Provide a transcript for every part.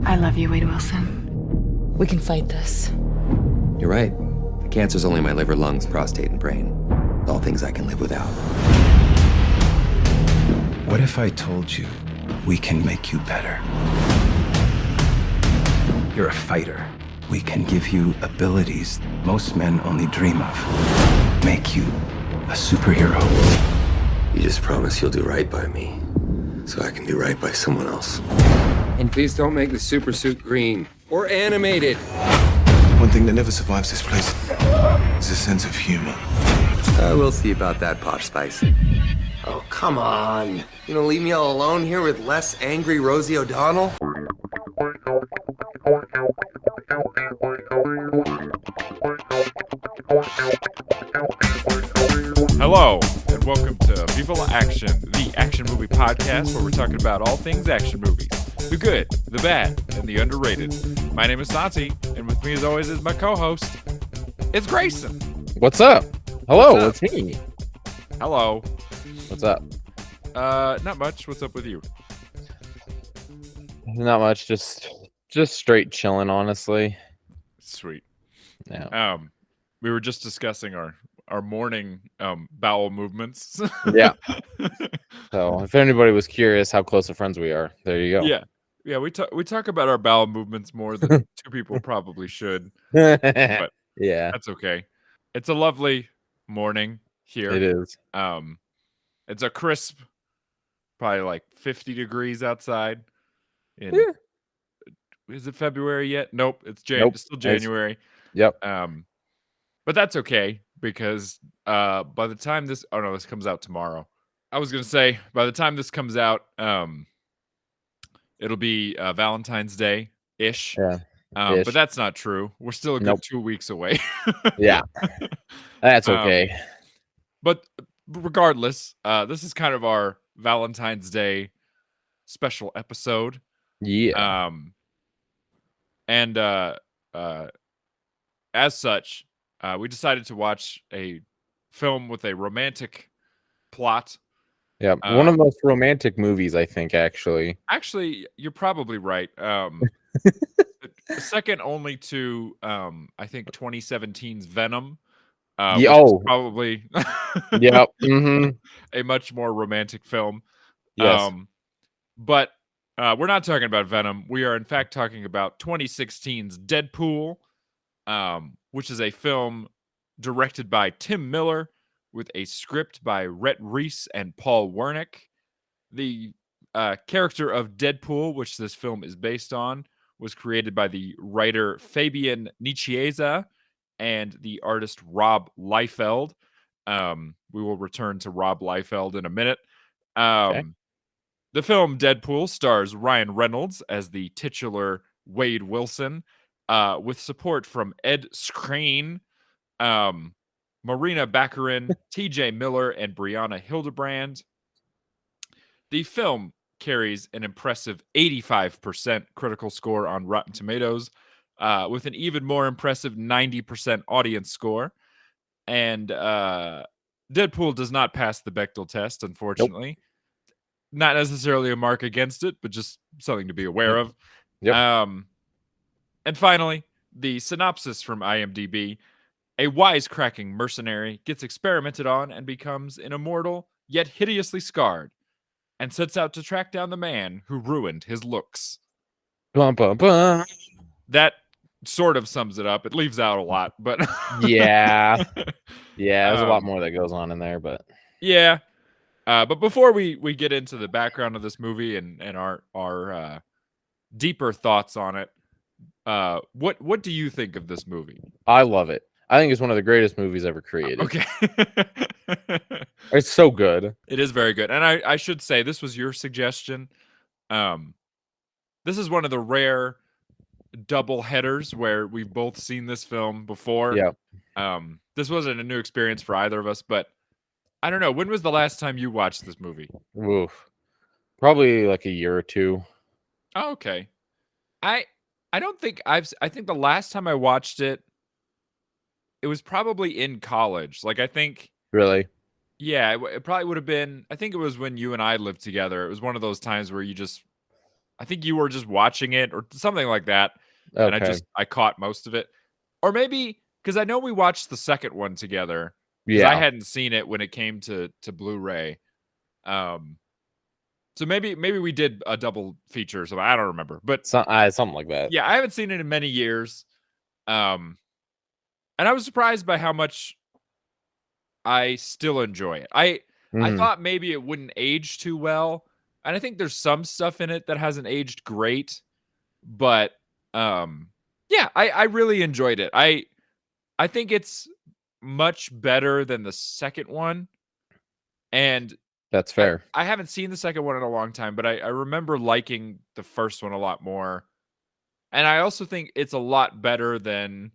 I love you, Wade Wilson. We can fight this. You're right. The cancer's only my liver, lungs, prostate, and brain. All things I can live without. What if I told you we can make you better? You're a fighter. We can give you abilities most men only dream of. Make you a superhero. You just promise you'll do right by me, so I can do right by someone else. And please don't make the super suit green or animated. One thing that never survives this place is a sense of humor. We'll see about that, Posh Spice. Oh, come on. You gonna leave me all alone here with less angry Rosie O'Donnell? Hello, and welcome to Viva La Action, the action movie podcast where we're talking about all things action movies. The good, the bad, and the underrated. My name is Santi, and with me as always is my co-host, it's Grayson. What's up? Hello, What's it's me. Hello. What's up? Not much. What's up with you? Not much, just straight chilling, honestly. Sweet. Yeah. We were just discussing our morning bowel movements. Yeah. So if anybody was curious how close of friends we are, there you go. Yeah, we talk about our bowel movements more than two people probably should. But But yeah, that's okay. It's a lovely morning here. it is. It's a crisp, probably like 50 degrees outside. In Yeah. Is it February yet? Nope, it's Nope. It's still January. Yep. But that's okay because by the time this comes out tomorrow. I was gonna say by the time this comes out, it'll be Valentine's Day ish. Yeah. But that's not true. We're still a good Nope. 2 weeks away. Yeah. That's Um, okay. But regardless, this is kind of our Valentine's Day special episode. Yeah. And as such, we decided to watch a film with a romantic plot. Yeah. One of the most romantic movies, I think, actually. Actually, you're probably right. Second only to I think 2017's Venom. Which is probably Yep. Mm-hmm. a much more romantic film. Yes. But we're not talking about Venom. We are in fact talking about 2016's Deadpool, which is a film directed by Tim Miller with a script by Rhett Reese and Paul Wernick. The character of Deadpool, which this film is based on, was created by the writer Fabian Nicieza and the artist Rob Liefeld. We will return to Rob Liefeld in a minute. Okay. The film Deadpool stars Ryan Reynolds as the titular Wade Wilson, with support from Ed Skrein, Marina Baccarin, TJ Miller, and Brianna Hildebrand. The film carries an impressive 85% critical score on Rotten Tomatoes, with an even more impressive 90% audience score. And Deadpool does not pass the Bechdel test, unfortunately. Nope. Not necessarily a mark against it, but just something to be aware of. Yep. And finally, the synopsis from IMDb. A wisecracking mercenary gets experimented on and becomes an immortal, yet hideously scarred, and sets out to track down the man who ruined his looks. Bum, bum, bum. That sort of sums it up. It leaves out a lot, but Yeah. Yeah, there's a lot more that goes on in there, but yeah. But before we get into the background of this movie and our deeper thoughts on it, what do you think of this movie? I love it. I think it's one of the greatest movies ever created. Okay. It's so good. It is very good. And I should say, this was your suggestion. This is one of the rare double headers where we've both seen this film before. Yeah. This wasn't a new experience for either of us, but I don't know. When was the last time you watched this movie? Oof. Probably like a year or two. Oh, okay. I don't think I think the last time I watched it, it was probably in college. Like, I think. Really? Yeah, it probably would have been. I think it was when you and I lived together. It was one of those times where you just I think you were just watching it or something like that, and Okay. I caught most of it. Or maybe because I know we watched the second one together because I Yeah. hadn't seen it when it came to Blu-ray. Um, so maybe we did a double feature or something. I don't remember, but Something like that. yeah, I haven't seen it in many years. Um, and I was surprised by how much I still enjoy it. I Mhm. thought maybe it wouldn't age too well, and I think there's some stuff in it that hasn't aged great, but yeah, I really enjoyed it. I think it's much better than the second one, and That's fair. I haven't seen the second one in a long time, but I remember liking the first one a lot more, and I also think it's a lot better than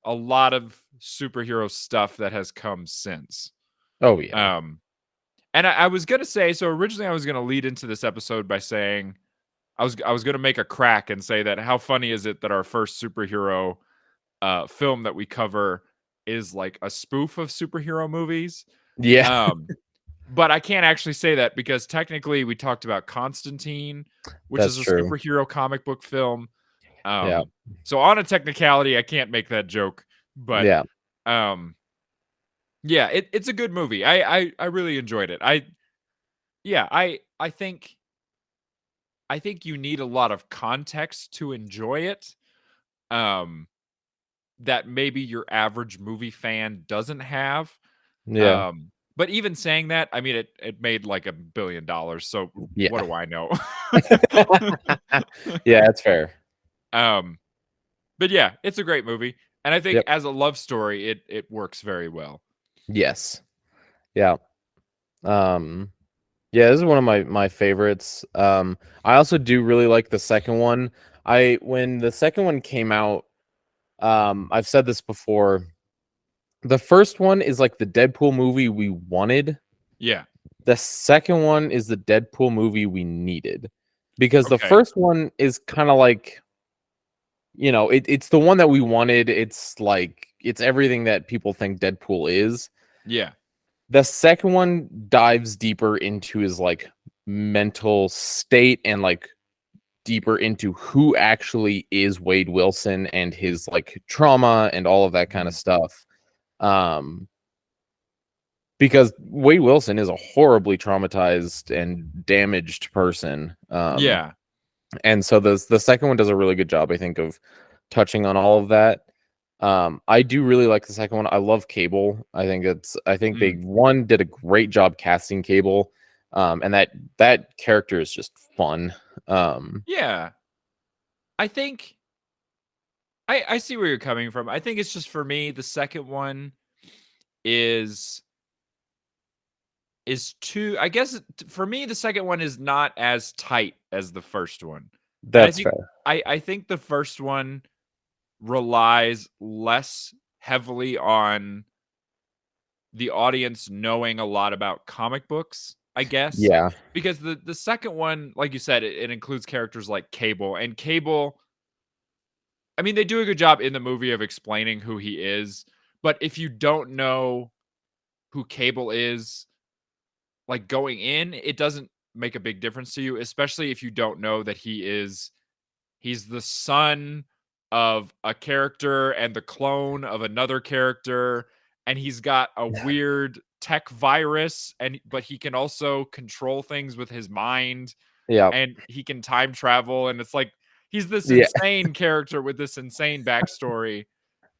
a lot of superhero stuff that has come since. Oh yeah. Um, and I was gonna say, so originally I was gonna lead into this episode by saying I was gonna make a crack and say that how funny is it that our first superhero film that we cover is like a spoof of superhero movies. Yeah. Um, but I can't actually say that because technically we talked about Constantine, which That's is a true. superhero comic book film. Yeah. So on a technicality, I can't make that joke, but Yeah. um, yeah, it's a good movie. I really enjoyed it. Yeah, I think you need a lot of context to enjoy it. Um, that maybe your average movie fan doesn't have. Yeah. But even saying that, I mean, it made like $1 billion. So what Yeah. do I know? Yeah, that's fair. um, but yeah, it's a great movie, and I think Yep. as a love story, it works very well. Yes. Yeah. Um yeah, this is one of my favorites. I also do really like the second one. When the second one came out, I've said this before. The first one is like the Deadpool movie we wanted. Yeah. The second one is the Deadpool movie we needed. Because the Okay. first one is kind of like, it's the one that we wanted. It's like it's everything that people think Deadpool is. Yeah. The second one dives deeper into his like mental state and like deeper into who actually is Wade Wilson and his like trauma and all of that kind of Mhm. stuff. Um, because Wade Wilson is a horribly traumatized and damaged person. Yeah. And so the second one does a really good job, I think, of touching on all of that. I do really like the second one. I love Cable. I think they Mm. one did a great job casting Cable. And that character is just fun. Yeah. I think I see where you're coming from. I think it's just for me, the second one is too I guess for me the second one is not as tight as the first one. And That's fair. I think the first one relies less heavily on the audience knowing a lot about comic books, I guess. Yeah. Because the second one, like you said, it includes characters like Cable. And Cable, I mean, they do a good job in the movie of explaining who he is. But if you don't know who Cable is, like going in, it doesn't make a big difference to you, especially if you don't know that he's the son of a character and the clone of another character, and he's got a weird tech virus, but he can also control things with his mind, Yeah. and he can time travel, and it's like he's this Yeah. insane character with this insane backstory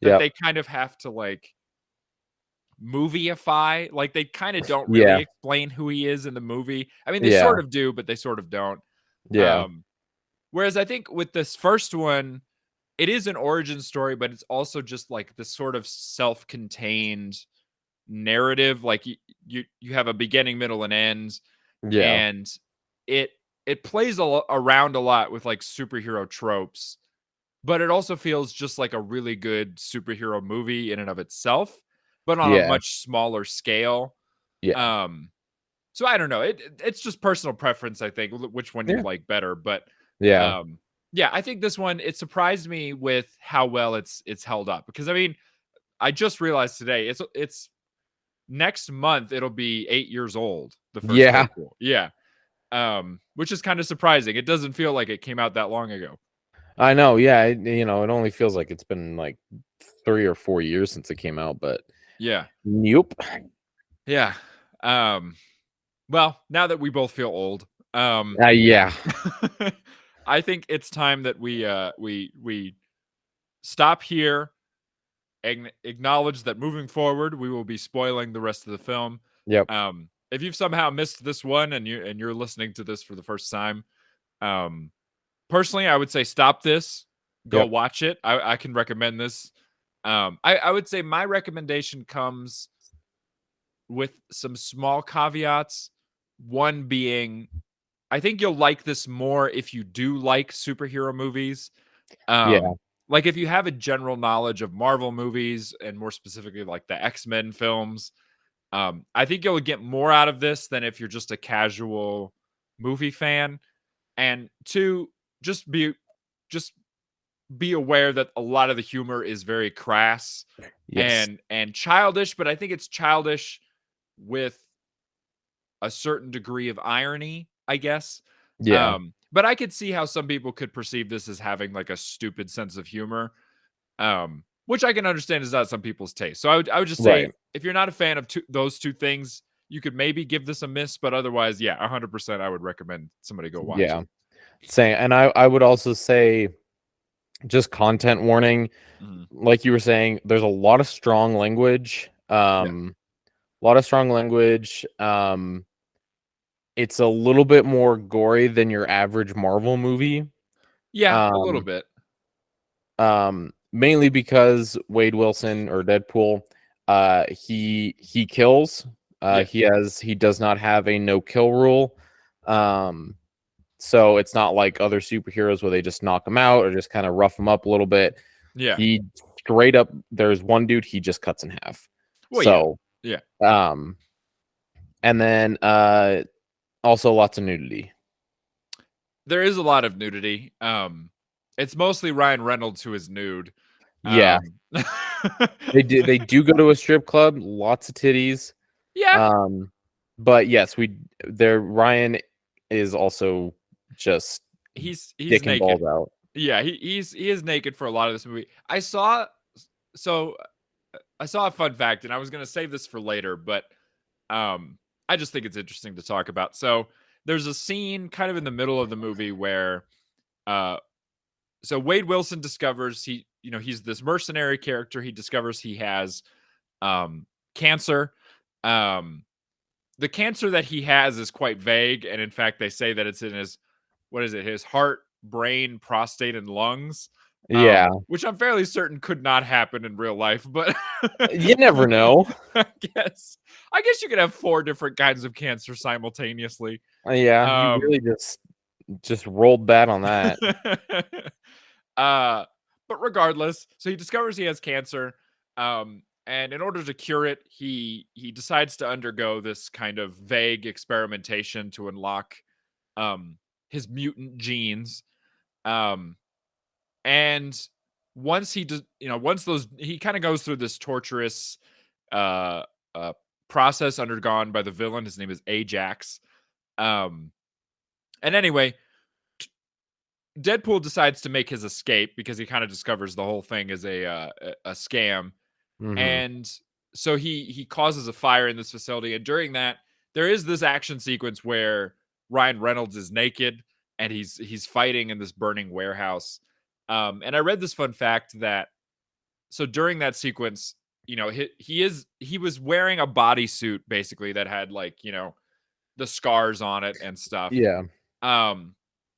that Yeah. they kind of have to like movieify. Like they kind of don't really Yeah. explain who he is in the movie. I mean, they Yeah. sort of do, but they sort of don't. Yeah. Um, Whereas I think with this first one, it is an origin story, but it's also just like this sort of self-contained narrative. Like you have a beginning, middle, and end, Yeah. and it it plays around a lot with like superhero tropes, but it also feels just like a really good superhero movie in and of itself, but on a Yeah. much smaller scale. Yeah. Um, so I don't know. It's just personal preference, I think, which one you Yeah. like better. But Yeah. um, yeah, I think this one it surprised me with how well it's held up because I mean, I just realized today it's next month it'll be 8 years old. The first Yeah. Deadpool, yeah. which is kind of surprising. It doesn't feel like it came out that long ago. I know, yeah. It only feels like it's been like 3 or 4 years since it came out, but Yeah. nope. Yeah. Well, now that we both feel old, Yeah. I think it's time that we stop here, acknowledge that moving forward we will be spoiling the rest of the film. Yep. If you've somehow missed this one and you're listening to this for the first time, personally, I would say stop this, go Yep. watch it. I can recommend this. I would say my recommendation comes with some small caveats. One being, I think you'll like this more if you do like superhero movies. Yeah. Like if you have a general knowledge of Marvel movies and more specifically like the X-Men films, I think you'll get more out of this than if you're just a casual movie fan. And two, just be aware that a lot of the humor is very crass Yes. and childish, but I think it's childish with a certain degree of irony, I guess. Yeah. But I could see how some people could perceive this as having like a stupid sense of humor, which I can understand is not some people's taste. So I would just say Right. if you're not a fan of those two things, you could maybe give this a miss, but otherwise, yeah, 100% I would recommend somebody go watch Yeah. it. Saying, and I would also say, just content warning, Mhm. like you were saying, there's a lot of strong language. A lot of strong language. It's a little bit more gory than your average Marvel movie. Yeah, a little Um, bit. Mainly because Wade Wilson or Deadpool, he kills. Yeah. He does not have a no kill rule. So it's not like other superheroes where they just knock him out or just kind of rough him up a little bit. Yeah. He straight up, there's one dude he just cuts in half. Well, So yeah. and then also lots of nudity. There is a lot of nudity. It's mostly Ryan Reynolds who is nude. Yeah. They do go to a strip club, lots of titties. Yeah. But yes, Ryan is also just He's dick and naked. balls out. Yeah, he is naked for a lot of this movie. I saw a fun fact, and I was gonna save this for later, but I just think it's interesting to talk about. So there's a scene kind of in the middle of the movie where so Wade Wilson discovers he's this mercenary character. He discovers he has cancer. The cancer that he has is quite vague, and in fact, they say that it's in his heart, brain, prostate, and lungs. Yeah. Which I'm fairly certain could not happen in real life, but You never know. I guess you could have 4 different kinds of cancer simultaneously. Yeah, you really just rolled that on that. But regardless, so he discovers he has cancer, and in order to cure it, he decides to undergo this kind of vague experimentation to unlock his mutant genes. And once he does, he kind of goes through this torturous process undergone by the villain. His name is Ajax. And anyway, Deadpool decides to make his escape because he kind of discovers the whole thing is a scam. Mhm. And so he causes a fire in this facility, and during that there is this action sequence where Ryan Reynolds is naked and he's fighting in this burning warehouse. And I read this fun fact that so during that sequence, he was wearing a bodysuit basically that had like, the scars on it and stuff. Yeah.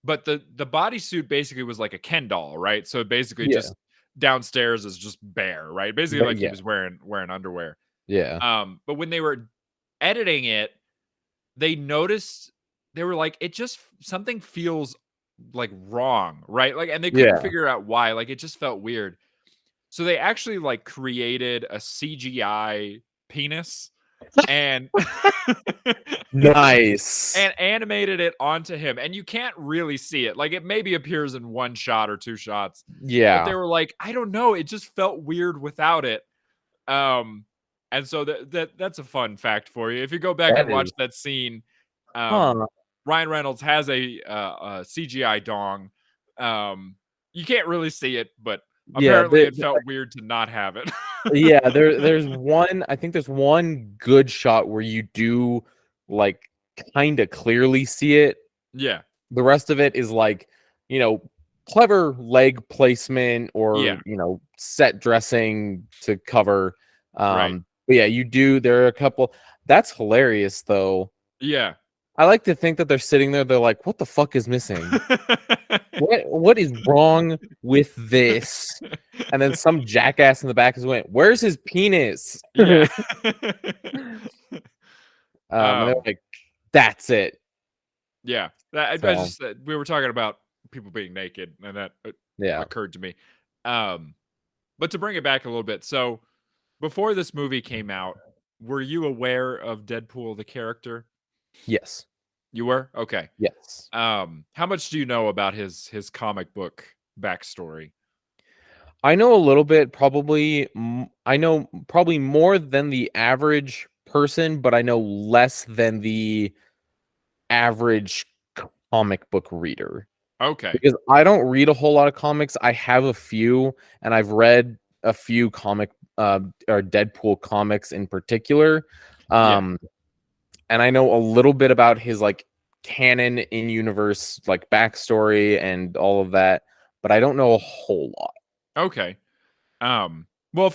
But the bodysuit basically was like a Ken doll, right? So basically Yeah. just downstairs is just bare, right? Basically But like he yeah. was wearing underwear. Yeah. But when they were editing it, they noticed they were like, it just something feels like wrong, right? Like, and they couldn't Yeah. figure out why. Like, it just felt weird. So they actually like created a CGI penis and Nice. and animated it onto him. And you can't really see it. Like, it maybe appears in 1 shot or 2 shots. But they Yeah. were like, I don't know. It just felt weird without it. And so that's a fun fact for you. If you go back That and watch is- that scene, Huh. Ryan Reynolds has a CGI dong. You can't really see it, but Yeah, apparently it felt weird to not have it. yeah, there's one. I think there's one good shot where you do like kind of clearly see it. Yeah, The rest of it is like, clever leg placement yeah, or set dressing to cover. right. But yeah, you do. There are a couple. That's hilarious, though. Yeah. I like to think that they're sitting there. They're like, "What the fuck is missing? What is wrong with this?" And then some jackass in the back is went, "Where's his penis?" Yeah. And they're like, "That's it." Yeah. I So just we were talking about people being naked, and that yeah, occurred to me. But to bring it back a little bit, so before this movie came out, were you aware of Deadpool the character? yes, You were? Okay. yes. How much do you know about his comic book backstory? I know a little bit. Probably, I know probably more than the average person, but I know less than the average comic book reader. Okay. Because I don't read a whole lot of comics. I have a few, and I've read a few or Deadpool comics in particular. Yeah. And I know a little bit about his like canon in universe like backstory and all of that, but I don't know a whole lot. Okay. Well,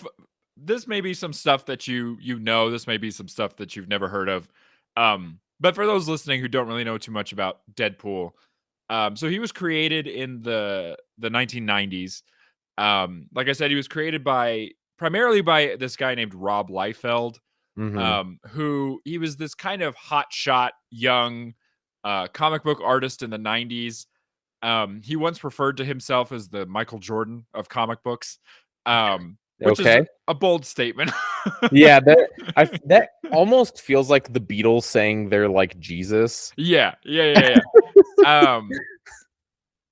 this may be some stuff that you know. This may be some stuff that you've never heard of. But for those listening who don't really know too much about Deadpool, so he was created in the 1990s. Like I said, he was created primarily by this guy named Rob Liefeld, Hmm. who he was this kind of hotshot young comic book artist in the 90s. He once referred to himself as the Michael Jordan of comic books, which is Okay. a bold statement. Yeah, that almost feels like the Beatles saying they're like Jesus. Yeah.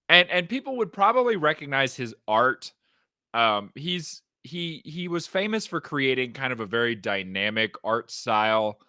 And people would probably recognize his art. He was famous for creating kind of a very dynamic art style.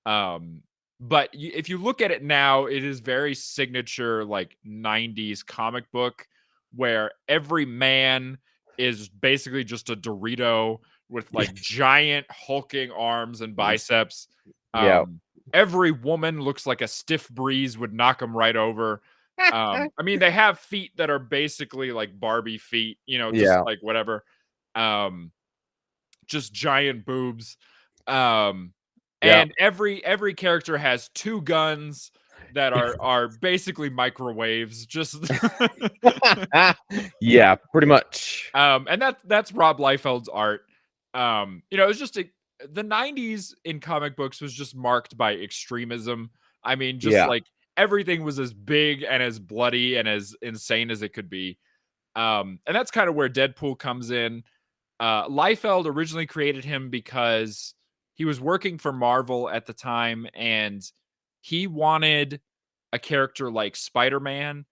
But if you look at it now, it is very signature like 90s comic book where every man is basically just a Dorito with like giant hulking arms and biceps. Yeah. Every woman looks like a stiff breeze would knock them right over. I mean, they have feet that are basically like Barbie feet, just Yeah. like whatever. Um, just giant boobs. Um, Yeah. and every character has two guns that are basically microwaves. Just Yeah, pretty much. and that's Rob Liefeld's art. It was just the 90s in comic books was just marked by extremism. I mean, just Yeah. like everything was as big and as bloody and as insane as it could be. And that's kind of where Deadpool comes in. Liefeld originally created him because he was working for Marvel at the time and he wanted a character like Spider-Man.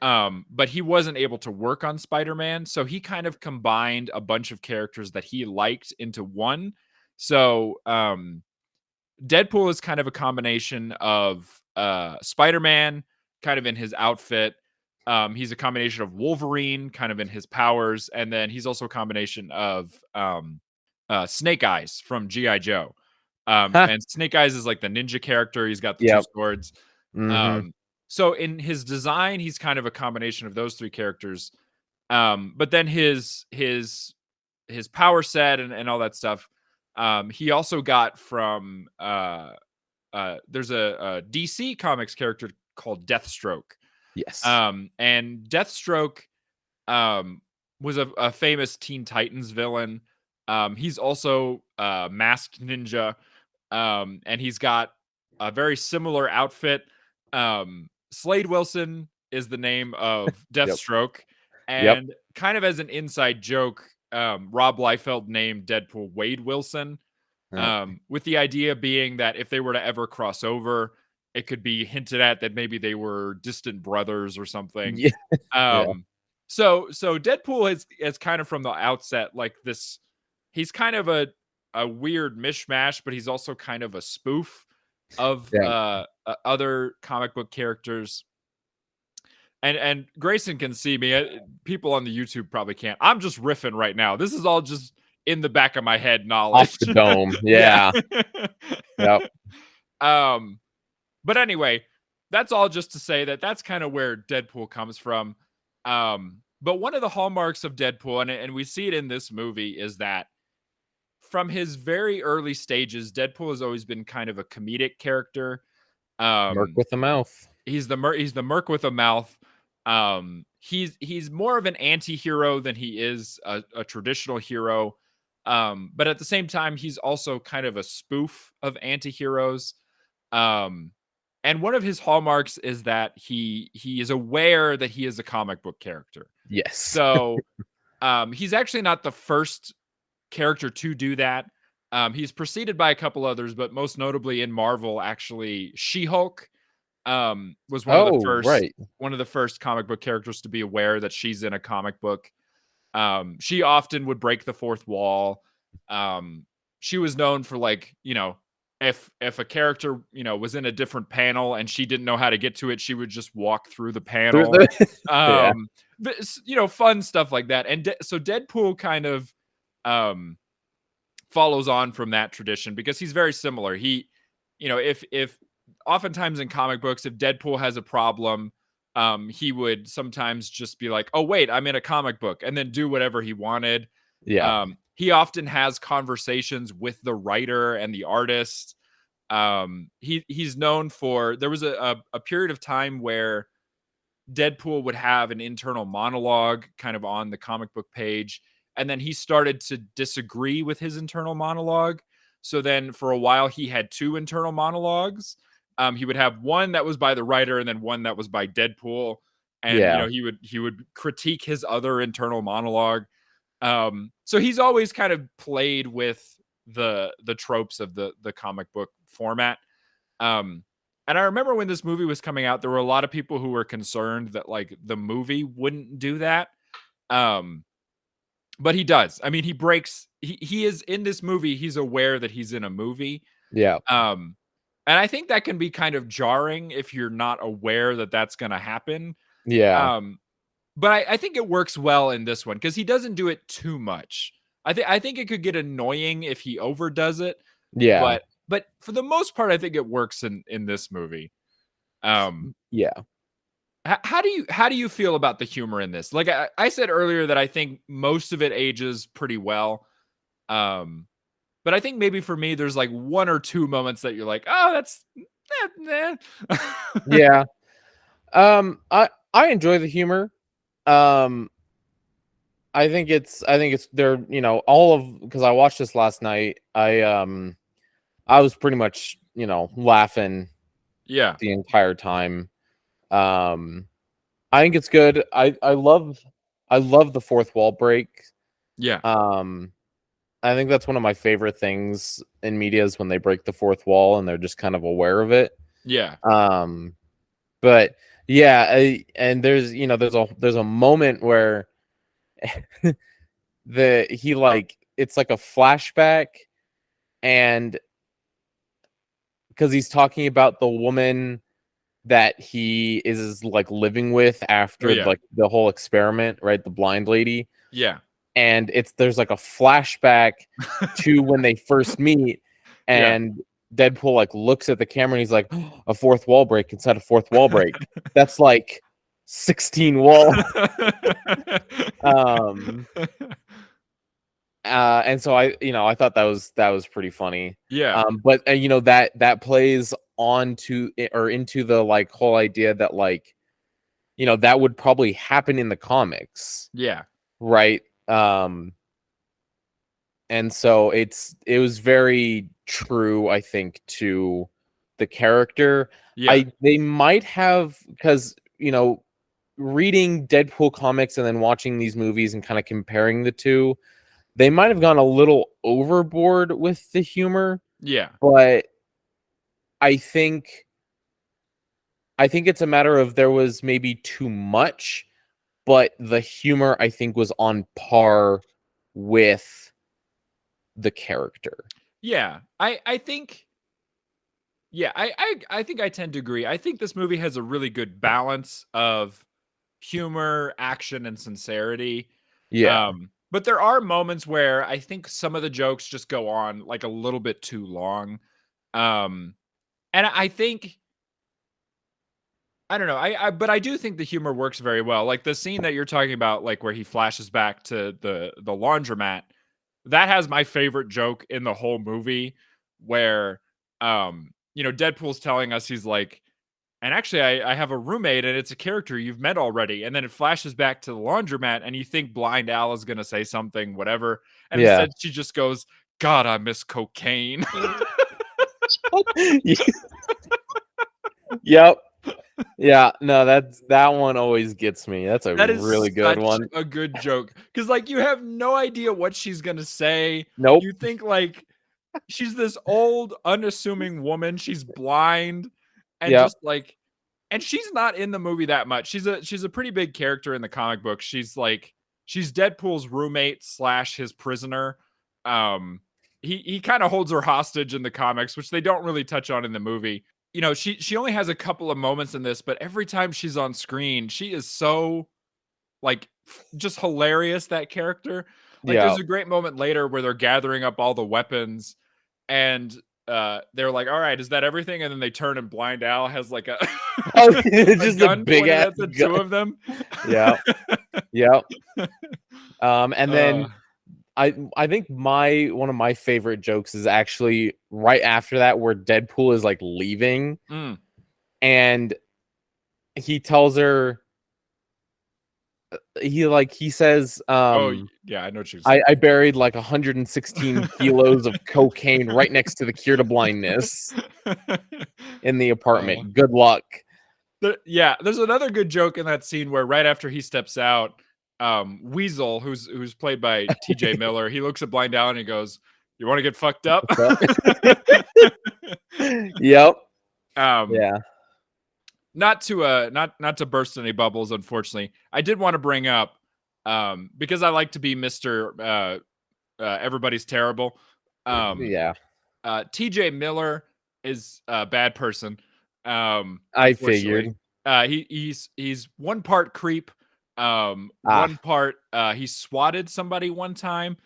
But he wasn't able to work on Spider-Man, so he kind of combined a bunch of characters that he liked into one. So, Deadpool is kind of a combination of Spider-Man, kind of in his outfit. He's a combination of Wolverine, kind of in his powers, and then he's also a combination of Snake Eyes from GI Joe. And Snake Eyes is like the ninja character. He's got the two Yep. swords. Hmm. So in his design, he's kind of a combination of those three characters. But then his power set and all that stuff. He also got from there's a DC Comics character called Deathstroke. Yes. And Deathstroke was a famous Teen Titans villain. He's also a masked ninja. And he's got a very similar outfit. Slade Wilson is the name of Yep. Deathstroke. Yep. And kind of as an inside joke, Rob Liefeld named Deadpool Wade Wilson, Yep. with the idea being that if they were to ever cross over, it could be hinted at that maybe they were distant brothers or something. Yeah. Yeah. So Deadpool is kind of from the outset like this. He's kind of a weird mishmash, but he's also kind of a spoof of Yeah. other comic book characters. And Grayson can see me. People on the YouTube probably can't. I'm just riffing right now. This is all just in the back of my head knowledge. Off the dome. Yeah. Yep. But anyway, that's all just to say that that's kind of where Deadpool comes from. But one of the hallmarks of Deadpool, and we see it in this movie, is that from his very early stages, Deadpool has always been kind of a comedic character. Merc with a mouth. He's the merc with a mouth. He's more of an anti-hero than he is a traditional hero. But at the same time, he's also kind of a spoof of anti-heroes. And one of his hallmarks is that he is aware that he is a comic book character. Yes. So he's actually not the first character to do that. He's preceded by a couple others, but most notably in Marvel, actually, She-Hulk was one of the first comic book characters to be aware that she's in a comic book. She often would break the fourth wall. She was known for, like, you know, if a character, you know, was in a different panel and she didn't know how to get to it, she would just walk through the panel. Yeah. You know, fun stuff like that. And so Deadpool kind of follows on from that tradition because he's very similar. He, you know, if oftentimes in comic books, if Deadpool has a problem, he would sometimes just be like, oh, wait, I'm in a comic book, and then do whatever he wanted. Yeah. He often has conversations with the writer and the artist. He's known for, there was a period of time where Deadpool would have an internal monologue kind of on the comic book page, and then he started to disagree with his internal monologue. So then for a while he had two internal monologues. He would have one that was by the writer and then one that was by Deadpool. And you know, he would critique his other internal monologue. So he's always kind of played with the tropes of the comic book format. And I remember when this movie was coming out, there were a lot of people who were concerned that, like, the movie wouldn't do that. But he does. I mean, he is in this movie. He's aware that he's in a movie. Yeah. And I think that can be kind of jarring if you're not aware that that's going to happen. Yeah. But I think it works well in this one because he doesn't do it too much. I think it could get annoying if he overdoes it. Yeah. But for the most part, I think it works in this movie. Yeah. How do you feel about the humor in this? Like I said earlier that I think most of it ages pretty well. But I think maybe for me, there's like one or two moments that you're like, oh, that's nah. Yeah. I enjoy the humor. I think it's there, you know, because I watched this last night. I was pretty much, you know, laughing the entire time. I think it's good. I love the fourth wall break. Yeah. I think that's one of my favorite things in media is when they break the fourth wall and they're just kind of aware of it. Yeah. But yeah, and there's a moment where it's like a flashback, and because he's talking about the woman that he is like living with after like the whole experiment, right? The blind lady. Yeah. And there's like a flashback to when they first meet, and Deadpool like looks at the camera and he's like, a fourth wall break inside a fourth wall break. That's like 16 walls. And so I thought that was pretty funny. Yeah. But you know, that plays onto or into the like whole idea that, like, you know, that would probably happen in the comics. Yeah. Right. And so it was very true, I think, to the character. Yeah. They might have, because, you know, reading Deadpool comics and then watching these movies and kind of comparing the two, they might have gone a little overboard with the humor. Yeah. But I think it's a matter of there was maybe too much, but the humor, I think, was on par with the character. Yeah. I think, Yeah, I think I tend to agree. I think this movie has a really good balance of humor, action, and sincerity. Yeah. But there are moments where I think some of the jokes just go on like a little bit too long. Um, and I think I don't know. But I do think the humor works very well. Like the scene that you're talking about, like where he flashes back to the laundromat, that has my favorite joke in the whole movie, where Deadpool's telling us he's like, and actually I have a roommate and it's a character you've met already, and then it flashes back to the laundromat, and you think Blind Al is gonna say something, whatever, and Yeah. instead she just goes, "God, I miss cocaine." Yep. Yeah, no, that one always gets me. That's a That is really good such one. a good joke, because like you have no idea what she's gonna say. Nope. You think like she's this old, unassuming woman. She's blind, and Yep. just like, and she's not in the movie that much. She's a pretty big character in the comic book. She's Deadpool's roommate slash his prisoner. He kind of holds her hostage in the comics, which they don't really touch on in the movie. She only has a couple of moments in this, but every time she's on screen, she is so like just hilarious, that character. Like Yeah. there's a great moment later where they're gathering up all the weapons, and they're like, all right, is that everything? And then they turn, and Blind Al has like a Oh, a just a gun big pointed ass at the gun. two of them. Yeah. Yep. And then Uh, I think one of my favorite jokes is actually right after that, where Deadpool is like leaving mm. and he tells her he says Oh yeah, I know what you're saying. I buried like 116 kilos of cocaine right next to the cure to blindness in the apartment. Good luck. There's another good joke in that scene where right after he steps out, Weasel, who's played by T.J. Miller, he looks at Blind Al and he goes, "You want to get fucked up?" Yep. um, Yeah. not to burst any bubbles, unfortunately. I did want to bring up, because I like to be Mr. Everybody's terrible. Yeah. TJ Miller is a bad person. I Unfortunately. figured. He's one part creep. One part he swatted somebody one time.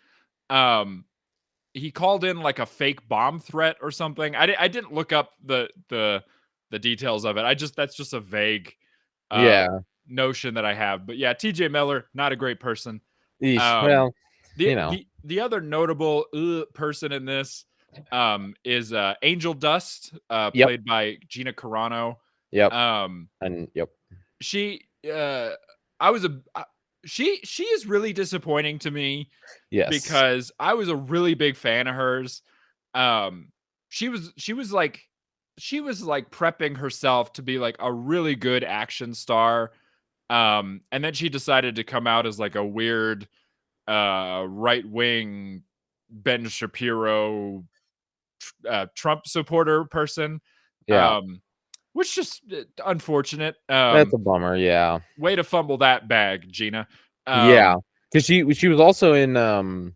He called in like a fake bomb threat or something. I didn't look up the details of it. That's just a vague Yeah. notion that I have. But yeah, TJ Miller, not a great person. Eesh. Um, Well, you know. the other notable person in this is Angel Dust, Yep. played by Gina Carano. Yep. Yep. She I was a she is really disappointing to me. Yes. Because I was a really big fan of hers. She was like prepping herself to be like a really good action star. And then she decided to come out as like a weird right-wing Ben Shapiro Trump supporter person. Yeah. Which just unfortunate. That's a bummer. Yeah. Way to fumble that bag, Gina. Yeah. Because she was also in The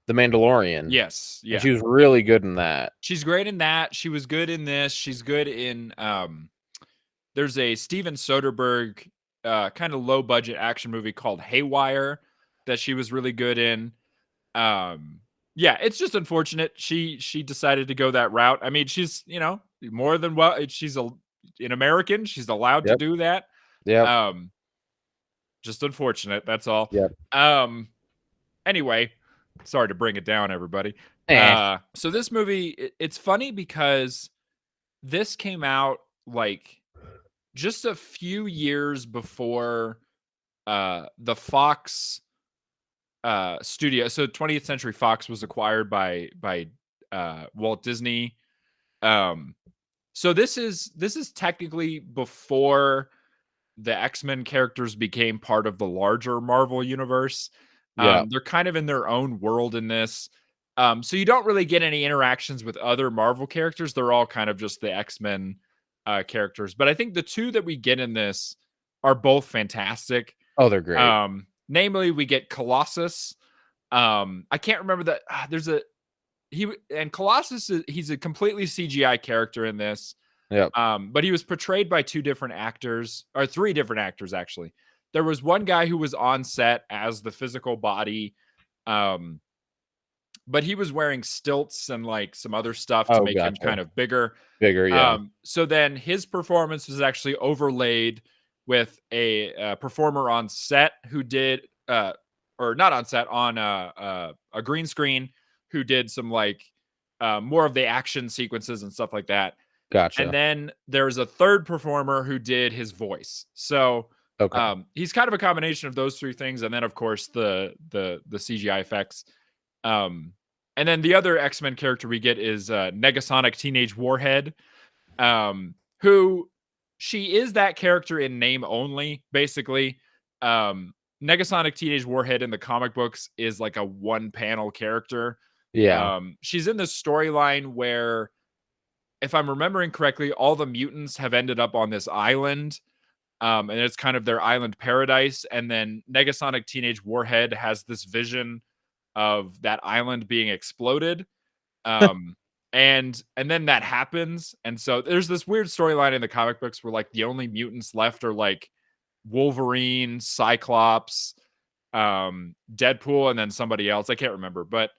Mandalorian. Yes. Yeah. And she was really good in that. She's great in that. She was good in this. She's good in there's a Steven Soderbergh kind of low budget action movie called Haywire that she was really good in. Yeah, it's just unfortunate she decided to go that route. I mean, she's, more than she's an American. She's allowed to do that. Yeah. Just unfortunate, that's all. Yep. Anyway, sorry to bring it down, everybody. So this movie, it's funny because this came out like just a few years before the Fox studio. So 20th Century Fox was acquired by Walt Disney. So this is technically before the X-Men characters became part of the larger Marvel universe. They're kind of in their own world in this. So you don't really get any interactions with other Marvel characters. They're all kind of just the X-Men characters. But I think the two that we get in this are both fantastic. Oh, they're great. Namely, we get Colossus. I can't remember that. and Colossus he's a completely CGI character in this. Yep. But he was portrayed by 2 different actors, or 3 different actors actually. There was one guy who was on set as the physical body, but he was wearing stilts and like some other stuff to make him kind of bigger. Bigger, yeah. So then his performance was actually overlaid with a performer on set who did, or not on set, on a green screen, who did some like more of the action sequences and stuff like that. Gotcha. And then there's a third performer who did his voice. So he's kind of a combination of those 3 things, and then of course the CGI effects. And then the other X-Men character we get is Negasonic Teenage Warhead, who she is that character in name only, basically. Negasonic Teenage Warhead in the comic books is like a 1-panel character. Yeah. She's in this storyline where, if I'm remembering correctly, all the mutants have ended up on this island, and it's kind of their island paradise. And then Negasonic Teenage Warhead has this vision of that island being exploded, and then that happens. And so there's this weird storyline in the comic books where like the only mutants left are like Wolverine, Cyclops, Deadpool, and then somebody else. I can't remember, but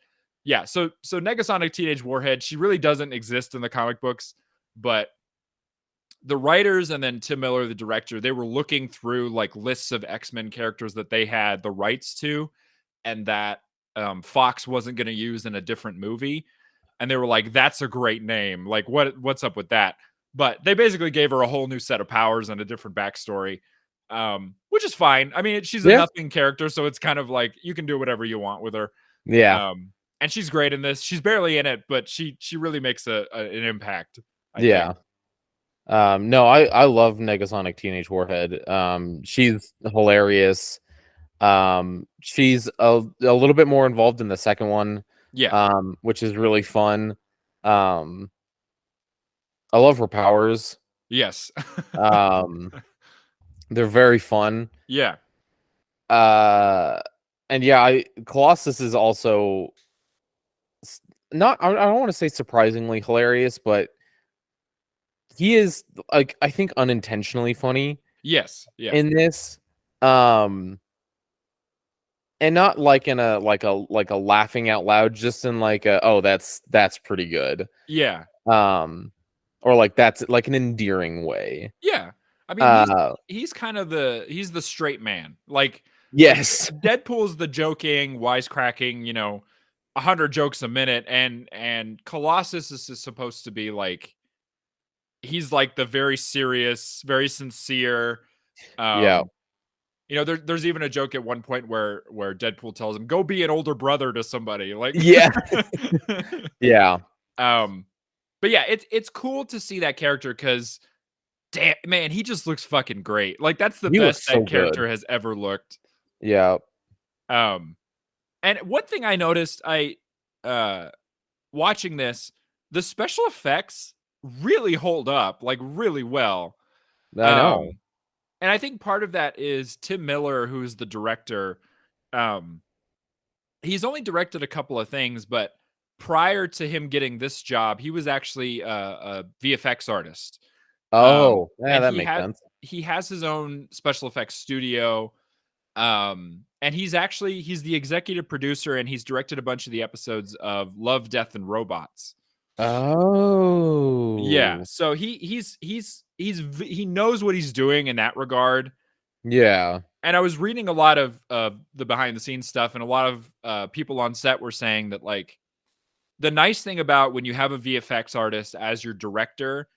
yeah. So Negasonic Teenage Warhead, she really doesn't exist in the comic books, but the writers and then Tim Miller, the director, they were looking through like lists of X-Men characters that they had the rights to, and that Fox wasn't going to use in a different movie. And they were like, that's a great name. Like, what's up with that? But they basically gave her a whole new set of powers and a different backstory, which is fine. I mean, she's a nothing character, so it's kind of like you can do whatever you want with her. Yeah. And she's great in this. She's barely in it, but she really makes an impact. I think. No, I love Negasonic Teenage Warhead. She's hilarious. She's a little bit more involved in the second one. Yeah. Which is really fun. I love her powers. Yes. They're very fun. Yeah. And yeah, Colossus is also not, I don't want to say surprisingly hilarious, but he is, like, I think unintentionally funny. Yes. Yeah. In this, and not like in a like a laughing out loud, just in like a, oh, that's pretty good. Yeah. Or like that's like an endearing way. Yeah. I mean, he's kind of he's the straight man. Like, yes, Deadpool's the joking, wisecracking, 100 jokes a minute, and Colossus is supposed to be like, he's like the very serious, very sincere. Yeah. There's even a joke at one point where Deadpool tells him, "Go be an older brother to somebody." Like, yeah, yeah. But yeah, it's cool to see that character because, damn man, he just looks fucking great. Like, that's the best that character has ever looked. Yeah. And one thing I noticed, watching this, the special effects really hold up, like, really well. I know. And I think part of that is Tim Miller, who's the director. He's only directed a couple of things, but prior to him getting this job, he was actually a VFX artist. Oh, yeah, that makes sense. He has his own special effects studio. And he's the executive producer, and he's directed a bunch of the episodes of Love, Death, and Robots. Oh, yeah. So he knows what he's doing in that regard. Yeah. And I was reading a lot of the behind the scenes stuff, and a lot of people on set were saying that, like, the nice thing about when you have a VFX artist as your director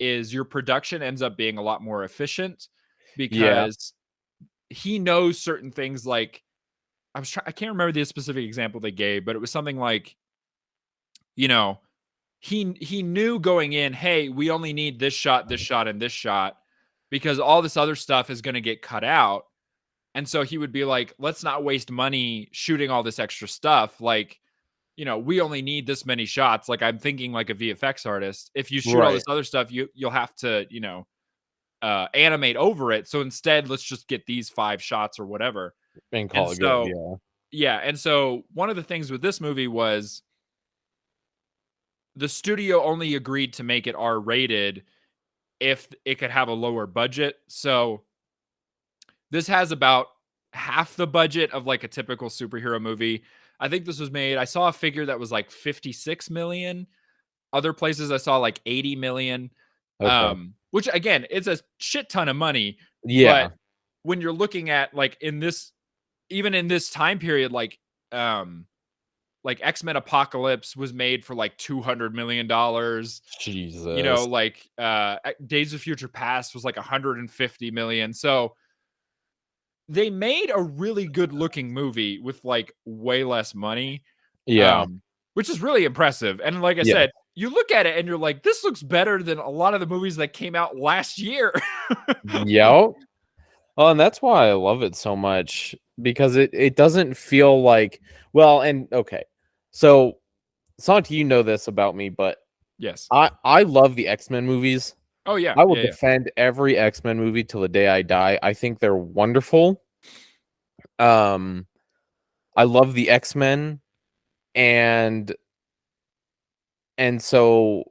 is your production ends up being a lot more efficient because he knows certain things. Like, I can't remember the specific example they gave, but it was something like, he knew going in, hey, we only need this shot, and this shot, because all this other stuff is going to get cut out. And so he would be like, let's not waste money shooting all this extra stuff. Like, we only need this many shots. Like, I'm thinking like a VFX artist. If you shoot all this other stuff, you'll have to, animate over it. So instead, let's just get these 5 shots or whatever. And call it good. Yeah. And so one of the things with this movie was the studio only agreed to make it R-rated if it could have a lower budget. So this has about half the budget of like a typical superhero movie. I think this was made, I saw a figure that was like 56 million. Other places I saw like 80 million. Okay. Which again, it's a shit ton of money. Yeah. But when you're looking at like in this, even in this time period, like X-Men Apocalypse was made for like $200 million. You know, Jesus. like Days of Future Past was like 150 million. So they made a really good looking movie with like way less money. Yeah. Which is really impressive. And like I Yeah. said, you look at it and you're like, this looks better than a lot of the movies that came out last year. Yep. Oh, and that's why I love it so much, because it doesn't feel like, well, and okay. So, Santi, you know this about me, but Yes. I love the X-Men movies. Oh yeah. I will Yeah. defend every X-Men movie till the day I die. I think they're wonderful. I love the X-Men, and so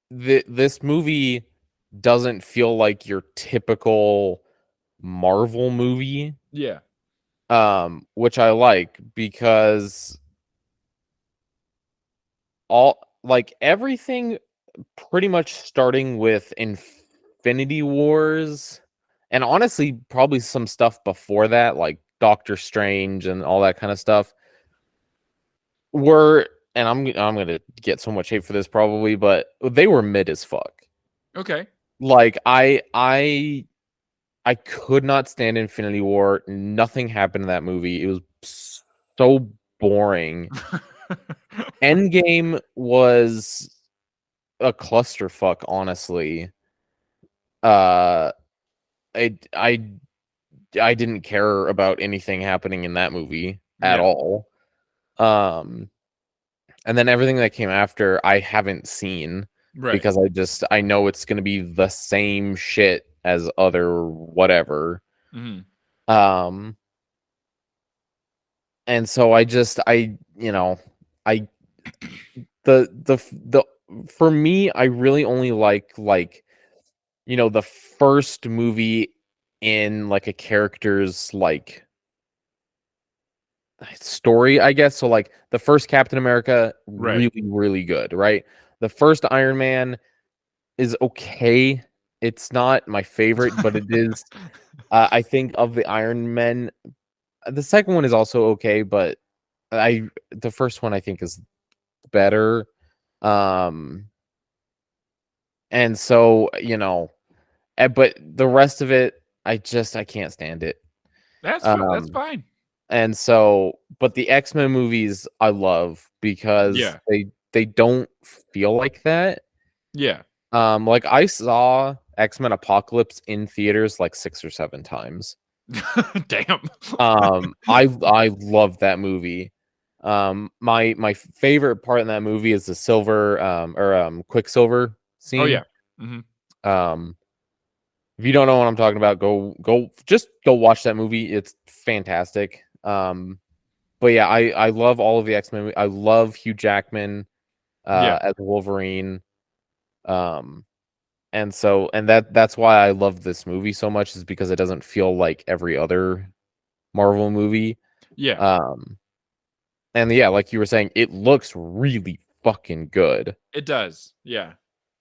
this movie doesn't feel like your typical Marvel movie, Yeah. which I like, because all, like, everything pretty much starting with Infinity Wars, and honestly probably some stuff before that, like Doctor Strange and all that kind of stuff, were, and I'm gonna get so much hate for this probably, but they were mid as fuck. Okay. Like, I could not stand Infinity War. Nothing happened in that movie. It was so boring. Endgame was a clusterfuck, honestly. I didn't care about anything happening in that movie at Yeah. all. And then everything that came after, I haven't seen, Right. because I know it's gonna be the same shit as other whatever. Mhm. And so I you know, I the for me, I really only like, you know, the first movie in like a character's like story, I guess. So like the first Captain America, Right. really, really good, right? The first Iron Man is okay. It's not my favorite, but it is. I think of the Iron Men, the second one is also okay, but the first one I think is better. And so, you know, but the rest of it, I can't stand it. That's Um, fine. and so, but the X-Men movies I love, because Yeah. they don't feel like that. Yeah. Like, I saw X-Men Apocalypse in theaters like 6 or 7 times. Damn. I love that movie. My favorite part in that movie is the silver Quicksilver scene. Oh yeah. Mhm. If you don't know what I'm talking about, go watch that movie. It's fantastic. But yeah, I love all of the X-Men. I love Hugh Jackman Yeah. as Wolverine. And so, and that's why I love this movie so much, is because it doesn't feel like every other Marvel movie. Yeah. And yeah, like you were saying, it looks really fucking good. It does. Yeah.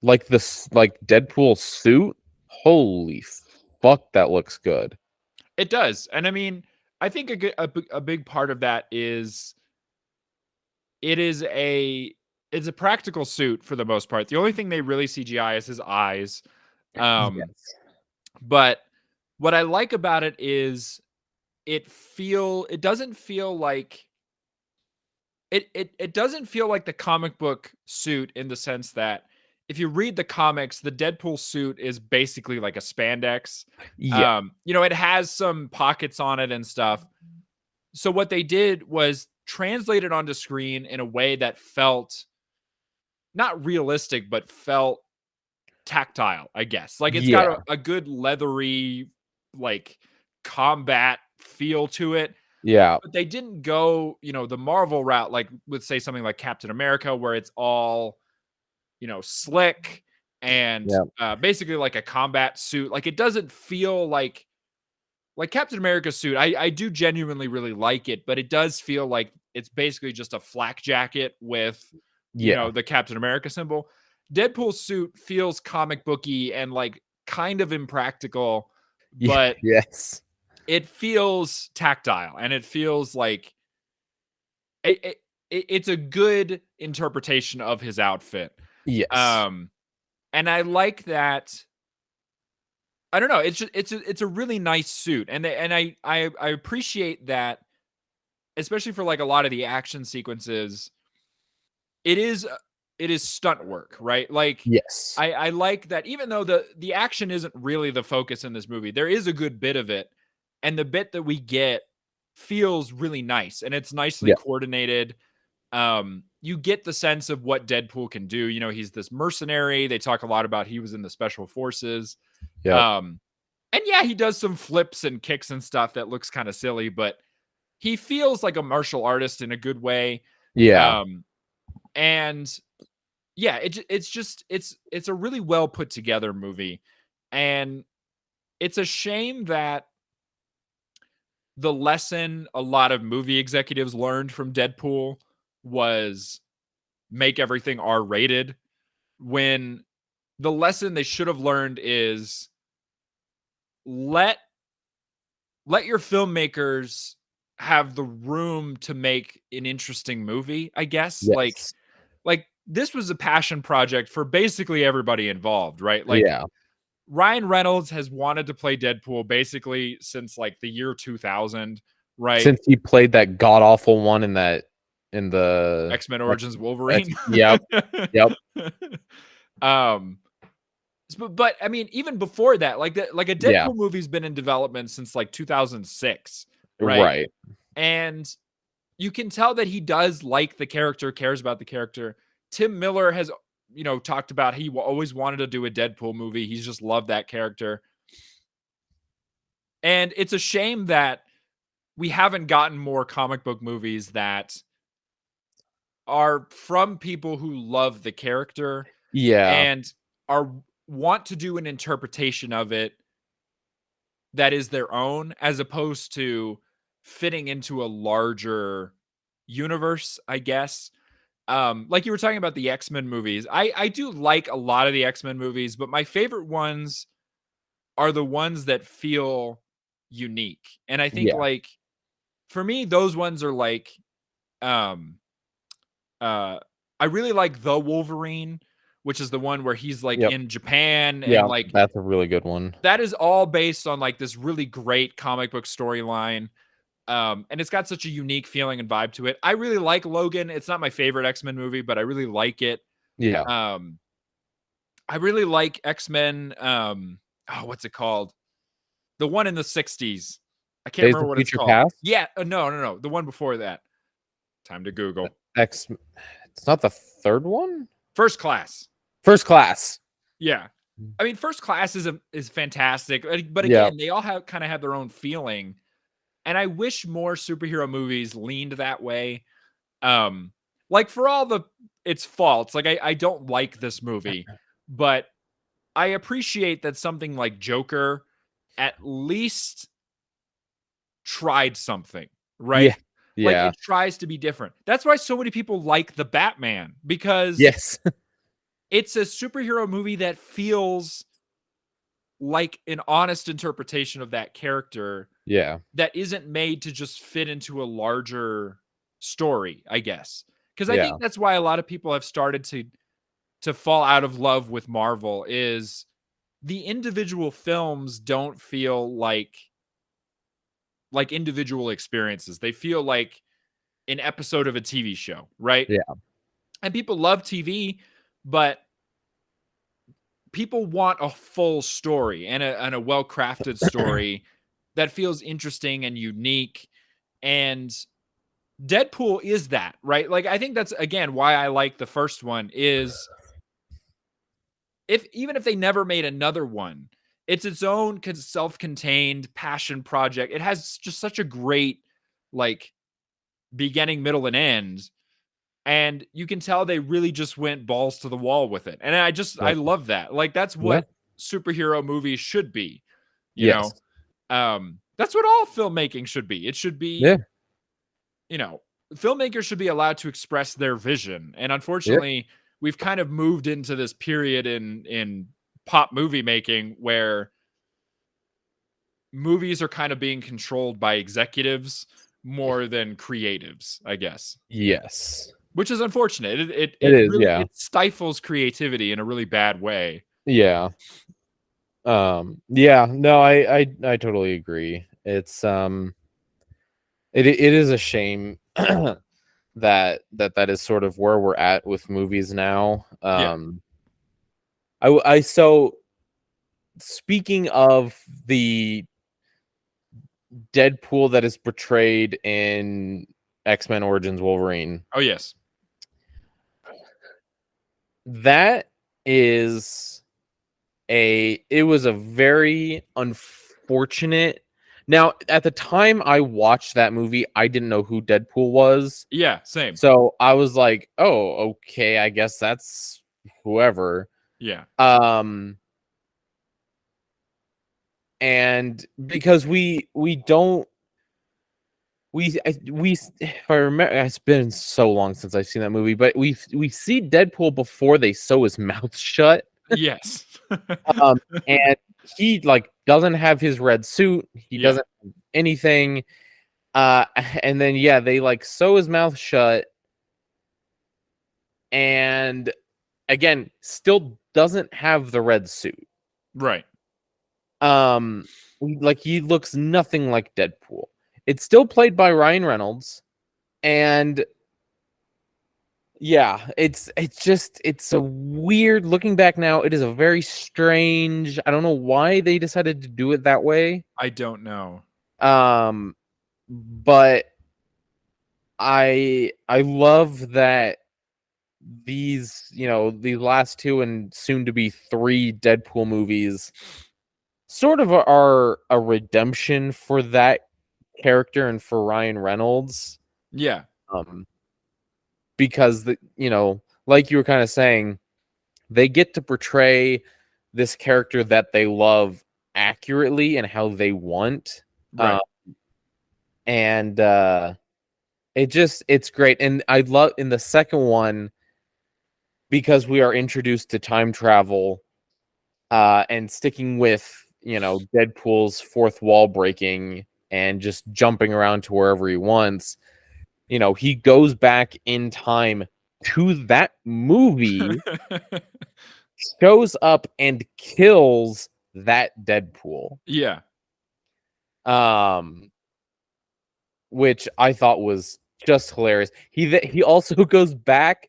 Like this, like Deadpool suit, holy fuck, that looks good. It does. And I mean, I think a big part of that is it's a practical suit for the most part. The only thing they really CGI is his eyes. Yes. But what I like about it is it doesn't feel like it doesn't feel like the comic book suit, in the sense that if you read the comics, the Deadpool suit is basically like a spandex. Yeah. You know, it has some pockets on it and stuff. So what they did was translate it onto screen in a way that felt not realistic, but felt tactile, I guess. Like, it's got Yeah. a good leathery, like, combat feel to it. Yeah. but they didn't go, the Marvel route, like with say something like Captain America, where it's all, slick and Yeah. basically like a combat suit. Like it doesn't feel like Captain America's suit. I do genuinely really like it, but it does feel like it's basically just a flak jacket with, Yeah. the Captain America symbol. Deadpool's suit feels comic booky and like kind of impractical, Yeah. but Yes. it feels tactile and it feels like it's a good interpretation of his outfit. Yes. Um, and I like that. I don't know. It's just it's a really nice suit, and I appreciate that, especially for like a lot of the action sequences. It is it is stunt work, right? Like Yes. I like that even though the action isn't really the focus in this movie, there is a good bit of it, and the bit that we get feels really nice and it's nicely Yeah. coordinated. You get the sense of what Deadpool can do. He's this mercenary. They talk a lot about he was in the special forces. Yeah. And yeah, he does some flips and kicks and stuff that looks kind of silly, but he feels like a martial artist in a good way. Yeah. And yeah, it's a really well put together movie. And it's a shame that the lesson a lot of movie executives learned from Deadpool was make everything R rated, when the lesson they should have learned is let your filmmakers have the room to make an interesting movie, I guess. Yes. Like this was a passion project for basically everybody involved, right? Like Yeah. Ryan Reynolds has wanted to play Deadpool basically since like the year 2000, right? Since he played that god awful one in the X-Men Origins Wolverine. Yep. Yep. But I mean, even before that, like a Deadpool Yeah. movie's been in development since like 2006, right? Right. And you can tell that he does like the character, cares about the character. Tim Miller has, talked about he always wanted to do a Deadpool movie. He's just loved that character. And it's a shame that we haven't gotten more comic book movies that are from people who love the character Yeah. and want to do an interpretation of it that is their own, as opposed to fitting into a larger universe, I guess. Like you were talking about the X-Men movies. I do like a lot of the X-Men movies, but my favorite ones are the ones that feel unique. And I think Yeah. like for me, those ones are like um I really like The Wolverine, which is the one where he's like Yep. in Japan and Yeah. like That's a really good one. that is all based on like this really great comic book storyline. And it's got such a unique feeling and vibe to it. I really like Logan. It's not my favorite X-Men movie, but I really like it. Yeah. I really like X-Men. What's it called? The one in the 60s. I can't Days remember of what it's Future called. Past? Yeah, no. The one before that. Time to Google. It's not the third one? First Class. First Class. Yeah. I mean, First Class is fantastic, but Yeah. again, they all kind of have their own feeling. And I wish more superhero movies leaned that way. Like for all its faults, like I don't like this movie, but I appreciate that something like Joker at least tried something, right? Yeah. Like Yeah. it tries to be different. That's why so many people like The Batman, because Yes. it's a superhero movie that feels like an honest interpretation of that character Yeah. that isn't made to just fit into a larger story, I guess. Because I Yeah. think that's why a lot of people have started to fall out of love with Marvel is the individual films don't feel like individual experiences. They feel like an episode of a TV show, right? Yeah. And people love TV, but people want a full story and a well-crafted story that feels interesting and unique. And Deadpool is that, right? Like I think that's again why I like the first one is even if they never made another one, it's its own self-contained passion project. It has just such a great like beginning, middle, and end. And you can tell they really just went balls to the wall with it. And I love that. Like, that's Yeah. what superhero movies should be, you Yes. know? That's what all filmmaking should be. It should be, Yeah. you know, filmmakers should be allowed to express their vision. And Yeah. unfortunately, we've kind of moved into this period in pop movie making where movies are kind of being controlled by executives more than creatives, I guess. Yes. Which is unfortunate. It is, really yeah. it stifles creativity in a really bad way. Yeah. Yeah, no, I totally agree. It's it is a shame that is sort of where we're at with movies now. Yeah. So speaking of the Deadpool that is portrayed in X-Men Origins Wolverine, Oh, yes. that is it was a very unfortunate. Now, at the time I watched that movie, I didn't know who Deadpool was. Yeah, same. So I was like, "Oh, okay, I guess that's whoever." Yeah. And because we don't if I remember, it's been so long since I've seen that movie, but we see Deadpool before they sew his mouth shut. Yes. And he like doesn't have his red suit. He Yeah. doesn't have anything. And then yeah, they like sew his mouth shut. And again, still doesn't have the red suit. Right. Like he looks nothing like Deadpool. It's still played by Ryan Reynolds, and yeah, it's a weird, looking back now, it is a very strange, I don't know why they decided to do it that way. I don't know. But I love that these, these last two and soon to be 3 Deadpool movies sort of are a redemption for that character and for Ryan Reynolds. Yeah. Because like you were kind of saying, they get to portray this character that they love accurately and how they want. Right. And it's great. And I love in the second one, because we are introduced to time travel, and sticking with, Deadpool's fourth wall breaking and just jumping around to wherever he wants. He goes back in time to that movie, shows up and kills that Deadpool. Yeah. Which I thought was just hilarious. He also goes back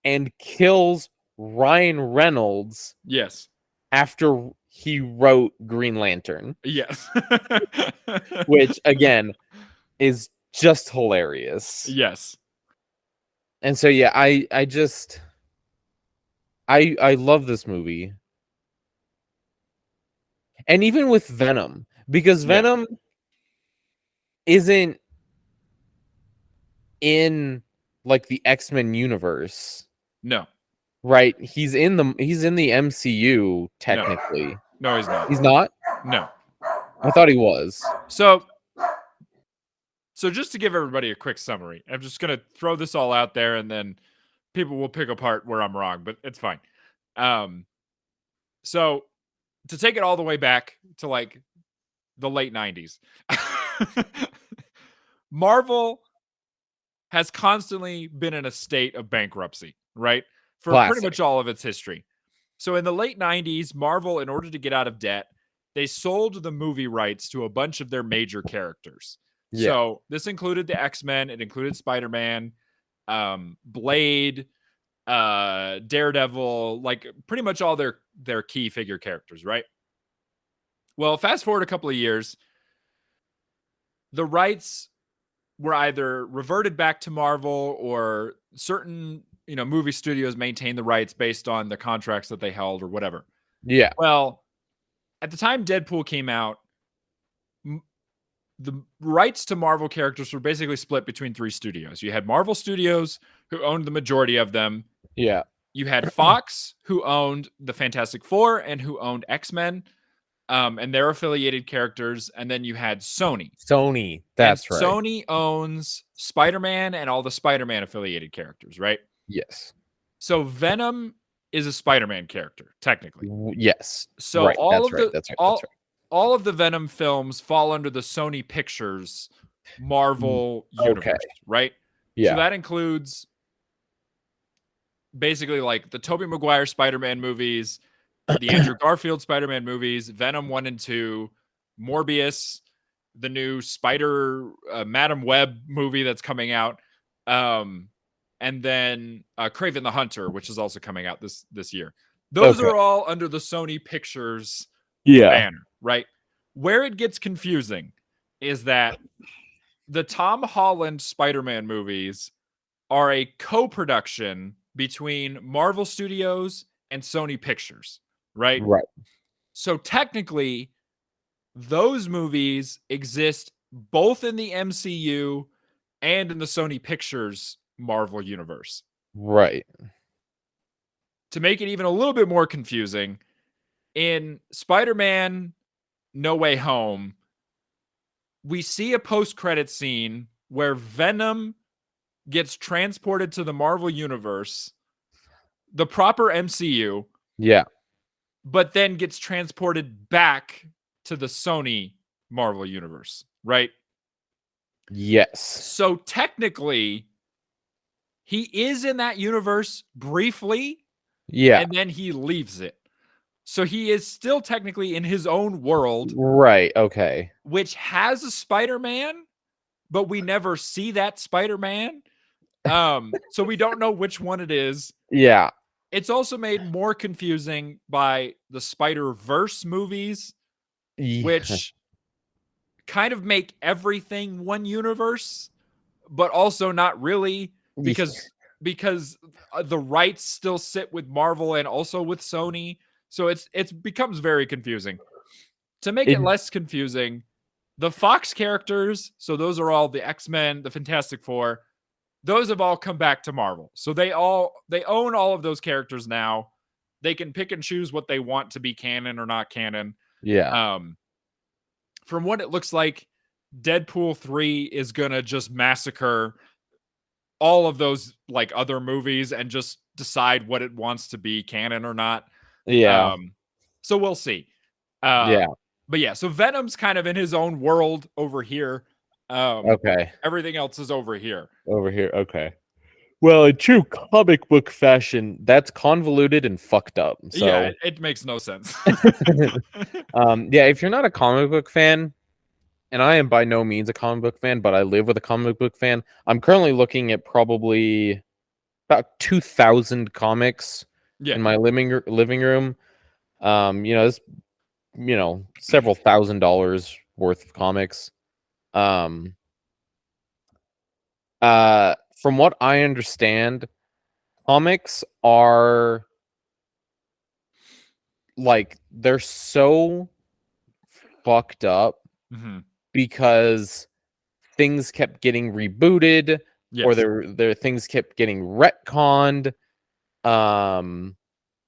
and kills Ryan Reynolds. Yes. After he wrote Green Lantern. Yes. Which again is just hilarious. Yes. And so yeah, I love this movie. And even with Venom, because Venom isn't in like the X-Men universe. No. Right? He's in the MCU technically. No, he's not. He's not? No. I thought he was. So just to give everybody a quick summary, I'm just going to throw this all out there and then people will pick apart where I'm wrong, but it's fine. So to take it all the way back to like the late 90s, Marvel has constantly been in a state of bankruptcy, right? For pretty much all of its history. So in the late 90s, Marvel, in order to get out of debt, they sold the movie rights to a bunch of their major characters. Yeah. So this included the X-Men, it included Spider-Man, Blade, Daredevil, like pretty much all their key figure characters, right? Well, fast forward a couple of years, the rights were either reverted back to Marvel or certain, movie studios maintained the rights based on the contracts that they held or whatever. Yeah. Well, at the time Deadpool came out, the rights to Marvel characters were basically split between 3 studios. You had Marvel Studios, who owned the majority of them. Yeah. You had Fox, who owned the Fantastic Four and who owned X-Men, and their affiliated characters. And then you had Sony. Sony. That's and right. Sony owns Spider-Man and all the Spider-Man affiliated characters, right? Yes. So Venom is a Spider-Man character, technically. Yes. So right. all That's of right. the That's right. all, That's right. all of the Venom films fall under the Sony Pictures Marvel universe, right? Yeah. So that includes basically like the Tobey Maguire Spider-Man movies, the Andrew Garfield Spider-Man movies, Venom 1 and 2, Morbius, the new Spider Madam Web movie that's coming out, and then Kraven the Hunter, which is also coming out this year. Those are all under the Sony Pictures banner, right? Where it gets confusing is that the Tom Holland Spider-Man movies are a co-production between Marvel Studios and Sony Pictures, right? Right. So technically, those movies exist both in the MCU and in the Sony Pictures Marvel universe. Right. To make it even a little bit more confusing, in Spider-Man No Way Home, we see a post-credit scene where Venom gets transported to the Marvel universe, the proper MCU, Yeah. but then gets transported back to the Sony Marvel universe, right? Yes. So technically, he is in that universe briefly, Yeah. and then he leaves it. So he is still technically in his own world, Right. Okay. which has a Spider-Man, but we never see that Spider-Man. So we don't know which one it is. Yeah. It's also made more confusing by the Spider-Verse movies, which kind of make everything one universe, but also not really, because the rights still sit with Marvel and also with Sony. So it becomes very confusing. To make it less confusing, the Fox characters, so those are all the X-Men, the Fantastic Four, those have all come back to Marvel. So they own all of those characters now. They can pick and choose what they want to be canon or not canon. Yeah. From what it looks like, Deadpool 3 is gonna just massacre all of those like other movies and just decide what it wants to be canon or not. Yeah. So we'll see. Yeah. But yeah, so Venom's kind of in his own world over here. Okay. Everything else is over here. Over here. Okay. Well, in true comic book fashion, that's convoluted and fucked up. So Yeah, it makes no sense. yeah, if you're not a comic book fan, and I am by no means a comic book fan, but I live with a comic book fan. I'm currently looking at probably about 2,000 comics in my living room. This, several $1,000s worth of comics. From what I understand, comics are like they're so fucked up because things kept getting rebooted or their things kept getting retconned.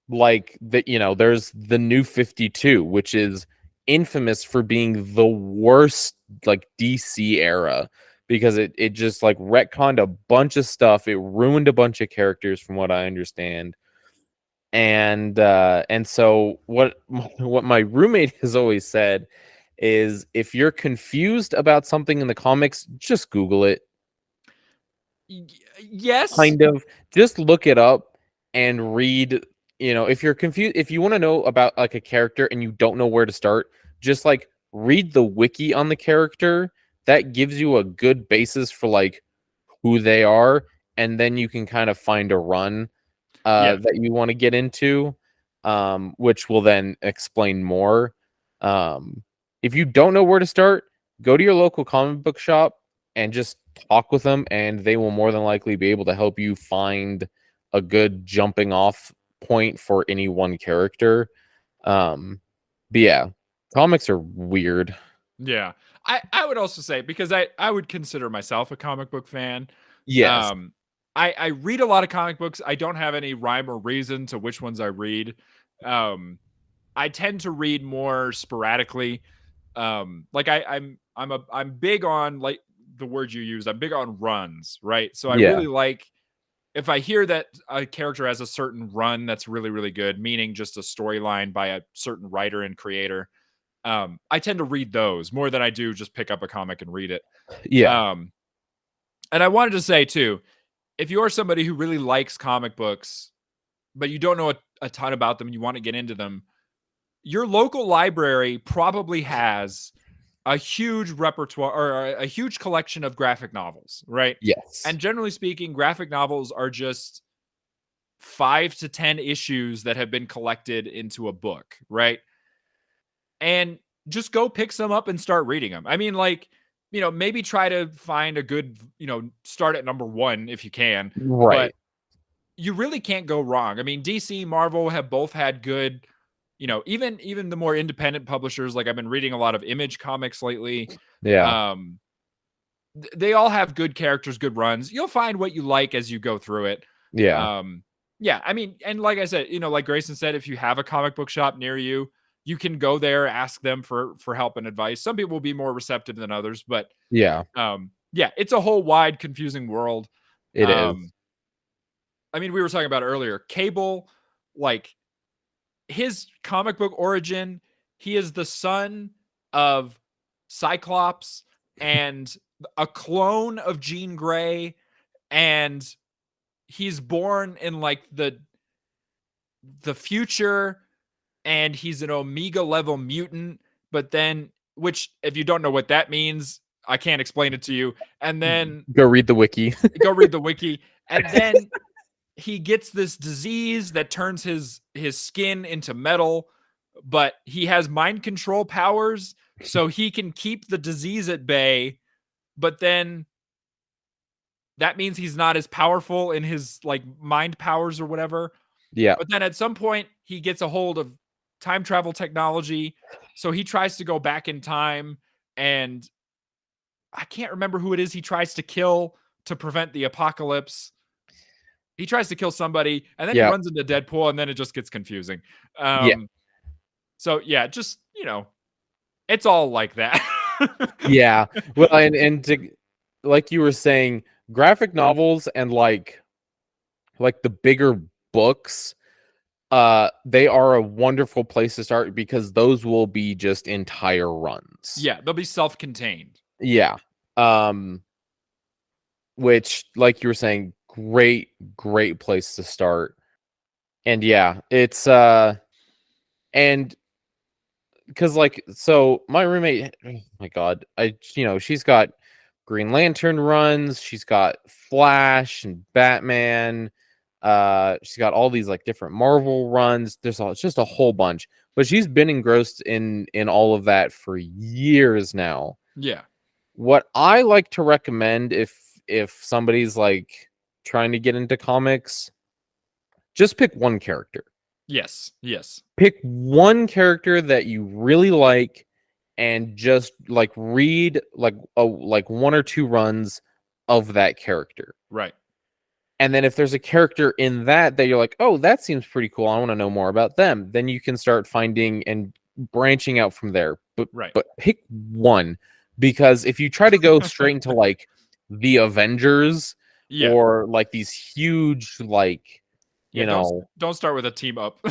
Like that, there's the New 52, which is infamous for being the worst like DC era because it just like retconned a bunch of stuff. It ruined a bunch of characters from what I understand. And so what my roommate has always said is if you're confused about something in the comics, just Google it. Yes. Kind of. Just look it up and read, if you're confused, if you want to know about like a character and you don't know where to start, just like read the wiki on the character. That gives you a good basis for like who they are, and then you can kind of find a run that you want to get into, which will then explain more. If you don't know where to start, go to your local comic book shop and just talk with them, and they will more than likely be able to help you find a good jumping off point for any one character. But yeah, comics are weird. Yeah. I would also say, because I would consider myself a comic book fan. Yes. I read a lot of comic books. I don't have any rhyme or reason to which ones I read. I tend to read more sporadically. Like I'm big on, like the word you used. I'm big on runs, right? So I Yeah. really like if I hear that a character has a certain run that's really, really good, meaning just a storyline by a certain writer and creator. I tend to read those more than I do just pick up a comic and read it. Yeah. And I wanted to say too, if you're somebody who really likes comic books, but you don't know a ton about them and you want to get into them, your local library probably has a huge repertoire or a huge collection of graphic novels, right? Yes. And generally speaking, graphic novels are just 5 to 10 issues that have been collected into a book, right? And just go pick some up and start reading them. I mean, like, maybe try to find a good, start at number 1 if you can. Right. But you really can't go wrong. I mean, DC, Marvel have both had good, even the more independent publishers. Like I've been reading a lot of Image comics lately. Yeah. They all have good characters, good runs. You'll find what you like as you go through it. Yeah. Yeah, I mean, and like I said, like Grayson said, if you have a comic book shop near you, you can go there, ask them for help and advice. Some people will be more receptive than others, but Yeah. yeah, it's a whole wide, confusing world. It is. I mean, we were talking about earlier, Cable, like his comic book origin, he is the son of Cyclops and a clone of Jean Grey, and he's born in like the future, and he's an Omega level mutant, but then, which if you don't know what that means, I can't explain it to you. And then Go read the wiki. go read the wiki. And then he gets this disease that turns his skin into metal, but he has mind control powers, so he can keep the disease at bay. But then that means he's not as powerful in his like mind powers or whatever. Yeah. But then at some point he gets a hold of time travel technology, so he tries to go back in time, and I can't remember who it is he tries to kill to prevent the apocalypse. He tries to kill somebody, and then he runs into Deadpool, and then it just gets confusing. So yeah, just it's all like that. Yeah. Well, and to, like you were saying, graphic novels and like the bigger books, they are a wonderful place to start because those will be just entire runs. Yeah, they'll be self-contained. Yeah. Which, like you were saying, great place to start. And yeah, it's and because like, so my roommate, oh my god, she's got Green Lantern runs, she's got Flash and Batman, she's got all these like different Marvel runs. It's just a whole bunch, but she's been engrossed in all of that for years now. Yeah. What I like to recommend if somebody's like trying to get into comics, just pick one character. Yes. Pick one character that you really like and just like read like 1 or 2 runs of that character. Right. And then if there's a character in that you're like, oh, that seems pretty cool, I want to know more about them, then you can start finding and branching out from there. But pick one, because if you try to go straight into like the Avengers or like these huge like don't start with a team up.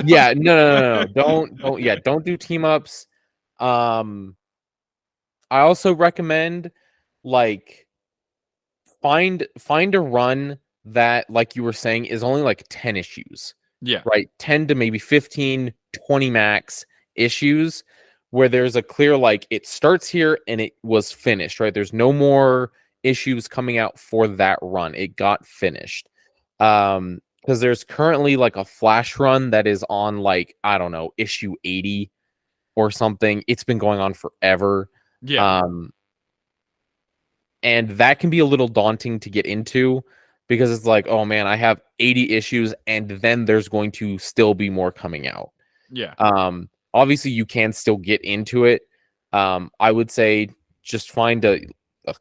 Yeah, no. Don't do team ups. I also recommend like find a run that, like you were saying, is only like 10 issues. Yeah. Right? 10 to maybe 15, 20 max issues where there's a clear like it starts here and it was finished, right? There's no more issues coming out for that run. It got finished. Because there's currently like a Flash run that is on like, I don't know, issue 80 or something. It's been going on forever. Yeah. And that can be a little daunting to get into because it's like, oh man, I have 80 issues and then there's going to still be more coming out. Yeah. Obviously you can still get into it, I would say just find a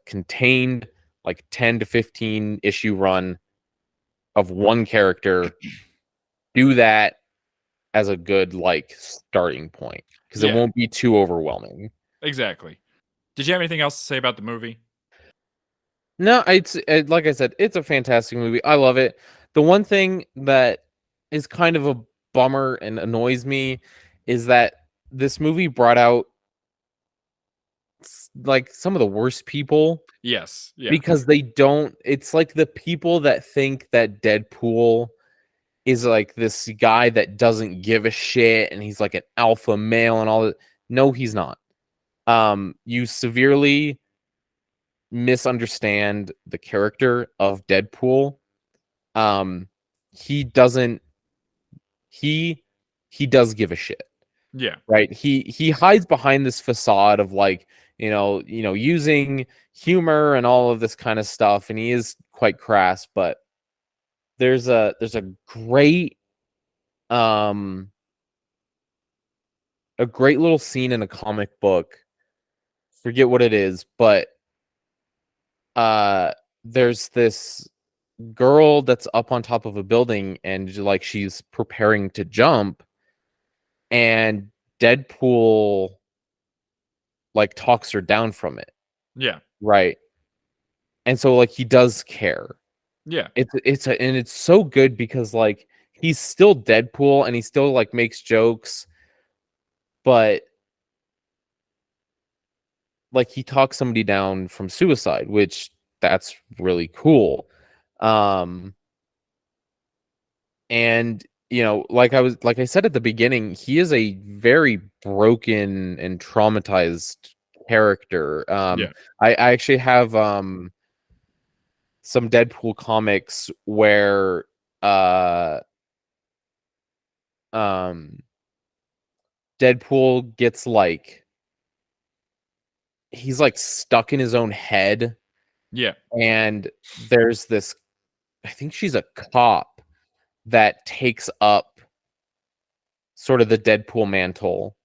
contained like 10 to 15 issue run of one character. Do that as a good like starting point because it Yeah, won't be too overwhelming. exactly. Did you have anything else to say about the movie? No, like I said, it's a fantastic movie. I love it. The one thing that is kind of a bummer and annoys me is that this movie brought out like some of the worst people Yes. Yeah. because they don't. It's like the people that think that Deadpool is like this guy that doesn't give a shit and he's like an alpha male and all that. No, he's not. You severely misunderstand the character of Deadpool. Um, he doesn't. He does give a shit, Yeah. right? He hides behind this facade of like using humor and all of this kind of stuff, and he is quite crass. But there's great um a great little scene in a comic book. Forget what it is, but uh there's this girl that's up on top of a building and like she's preparing to jump and Deadpool like talks her down from it, Yeah. right? And so like he does care. Yeah. And it's so good because like he's still Deadpool and he still like makes jokes, but like he talks somebody down from suicide, which that's really cool. Um and like I said at the beginning, he is a very broken and traumatized character. Yeah. I actually have some Deadpool comics where uh um Deadpool gets like he's like stuck in his own head Yeah. and there's this I think she's a cop that takes up sort of the Deadpool mantle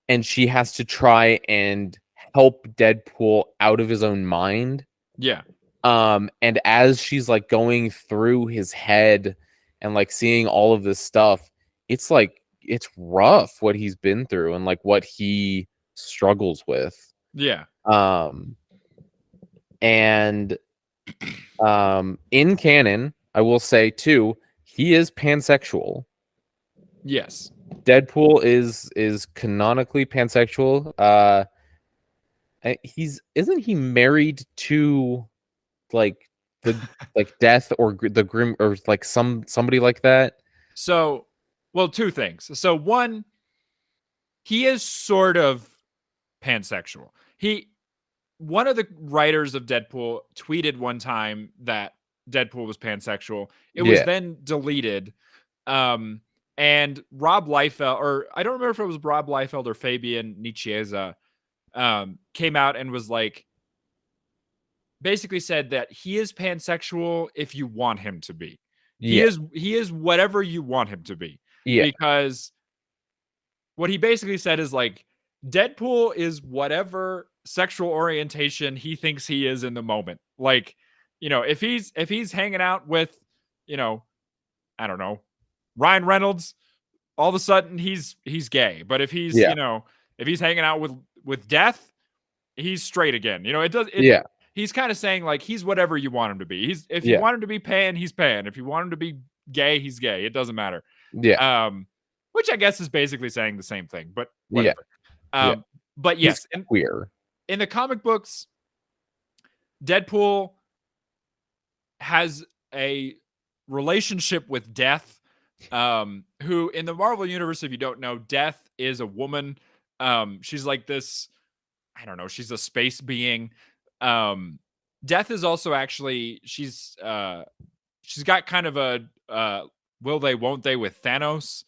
and she has to try and help Deadpool out of his own mind. Yeah. And as she's like going through his head and like seeing all of this stuff, it's like it's rough what he's been through and like what he struggles with. Yeah. And in canon, I will say too, he is pansexual. Yes. Deadpool is canonically pansexual. He's isn't he married to like the like Death or the Grim or like somebody like that? So, well, two things. So, one, he is sort of pansexual. One of the writers of Deadpool tweeted one time that Deadpool was pansexual. It was Yeah. then deleted. And Rob Liefeld, or I don't remember if it was Rob Liefeld or Fabian Nicieza, came out and was like, basically said that he is pansexual if you want him to be. Yeah. He is whatever you want him to be. Yeah. Because what he basically said is like Deadpool is whatever sexual orientation he thinks he is in the moment. Like, if he's hanging out with, I don't know, Ryan Reynolds, all of a sudden he's gay. But if he's, Yeah. If he's hanging out with Death, he's straight again. Yeah. He's kind of saying like he's whatever you want him to be. If you Yeah. want him to be pan, he's pan. If you want him to be gay, he's gay. It doesn't matter. Yeah. Which I guess is basically saying the same thing, but Yeah. whatever. But yes, He's queer. in the comic books, Deadpool has a relationship with Death, who in the Marvel universe, if you don't know, Death is a woman. She's like this, I don't know, she's a space being. Death is also actually she's got kind of a will they won't they with Thanos.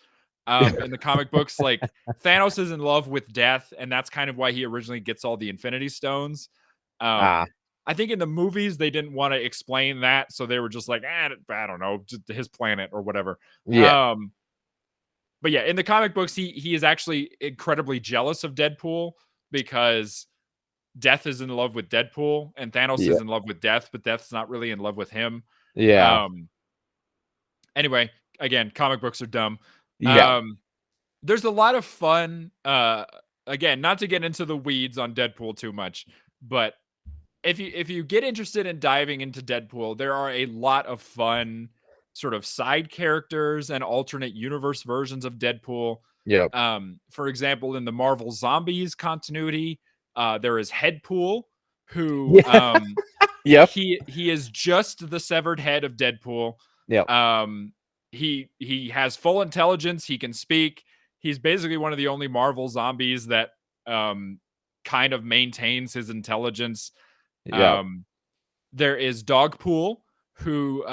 In the comic books, like Thanos is in love with Death, and that's kind of why he originally gets all the Infinity Stones. I think in the movies they didn't want to explain that, so they were just like, I don't know, just his planet or whatever. Yeah. But yeah, in the comic books, he is actually incredibly jealous of Deadpool because Death is in love with Deadpool and Thanos Yeah. is in love with Death, but Death's not really in love with him. Yeah. Anyway, again, comic books are dumb. Yeah. There's a lot of fun. Again, not to get into the weeds on Deadpool too much, but if you get interested in diving into Deadpool, there are a lot of fun sort of side characters and alternate universe versions of Deadpool. Yep. For example, in the Marvel Zombies continuity, there is Headpool, who Yep. he is just the severed head of Deadpool. Yep. He has full intelligence. He can speak. He's basically one of the only Marvel zombies that kind of maintains his intelligence. Yeah. There is Dogpool, who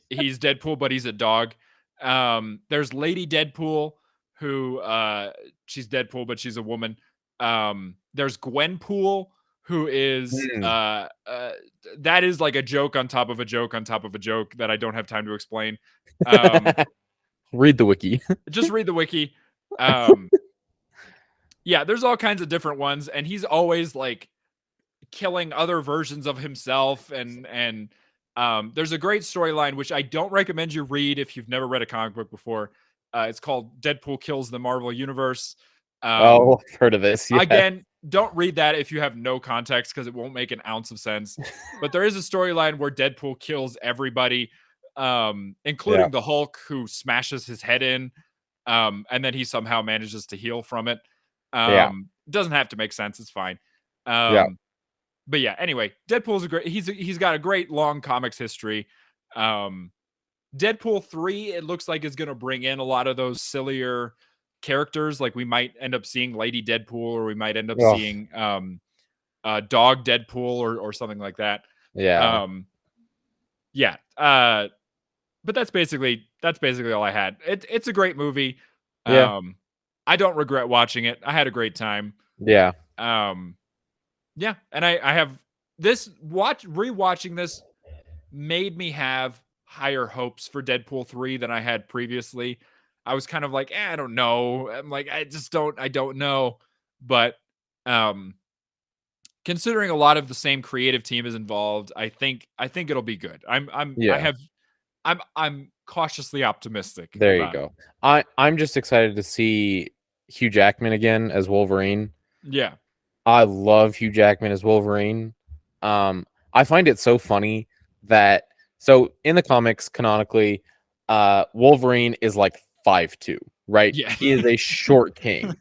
he's Deadpool, but he's a dog. There's Lady Deadpool, who she's Deadpool, but she's a woman. There's Gwenpool, who is that is like a joke on top of a joke on top of a joke that I don't have time to explain. Read the wiki. Just read the wiki. Yeah, there's all kinds of different ones, and he's always like killing other versions of himself, and there's a great storyline which I don't recommend you read if you've never read a comic book before. It's called Deadpool Kills the Marvel Universe. I've heard of this. Yeah. Again, don't read that if you have no context, because it won't make an ounce of sense. But there is a storyline where Deadpool kills everybody, including the Hulk, who smashes his head in, and then he somehow manages to heal from it. Doesn't have to make sense. It's fine. But yeah, anyway, Deadpool's a great. He's got a great long comics history. Deadpool 3, it looks like, is going to bring in a lot of those sillier characters. Like we might end up seeing Lady Deadpool, or we might end up seeing Dog Deadpool, or something like that. Yeah. But that's basically all I had. It's a great movie. Yeah. I don't regret watching it. I had a great time. Yeah. Yeah, and I have this rewatching this made me have higher hopes for Deadpool 3 than I had previously. I was kind of like, I don't know. I'm like, I don't know. But considering a lot of the same creative team is involved, I think it'll be good. I'm cautiously optimistic. There you go. I'm just excited to see Hugh Jackman again as Wolverine. Yeah. I love Hugh Jackman as Wolverine. I find it so funny that in the comics, canonically, Wolverine is like 5'2", right? Yeah. He is a short king.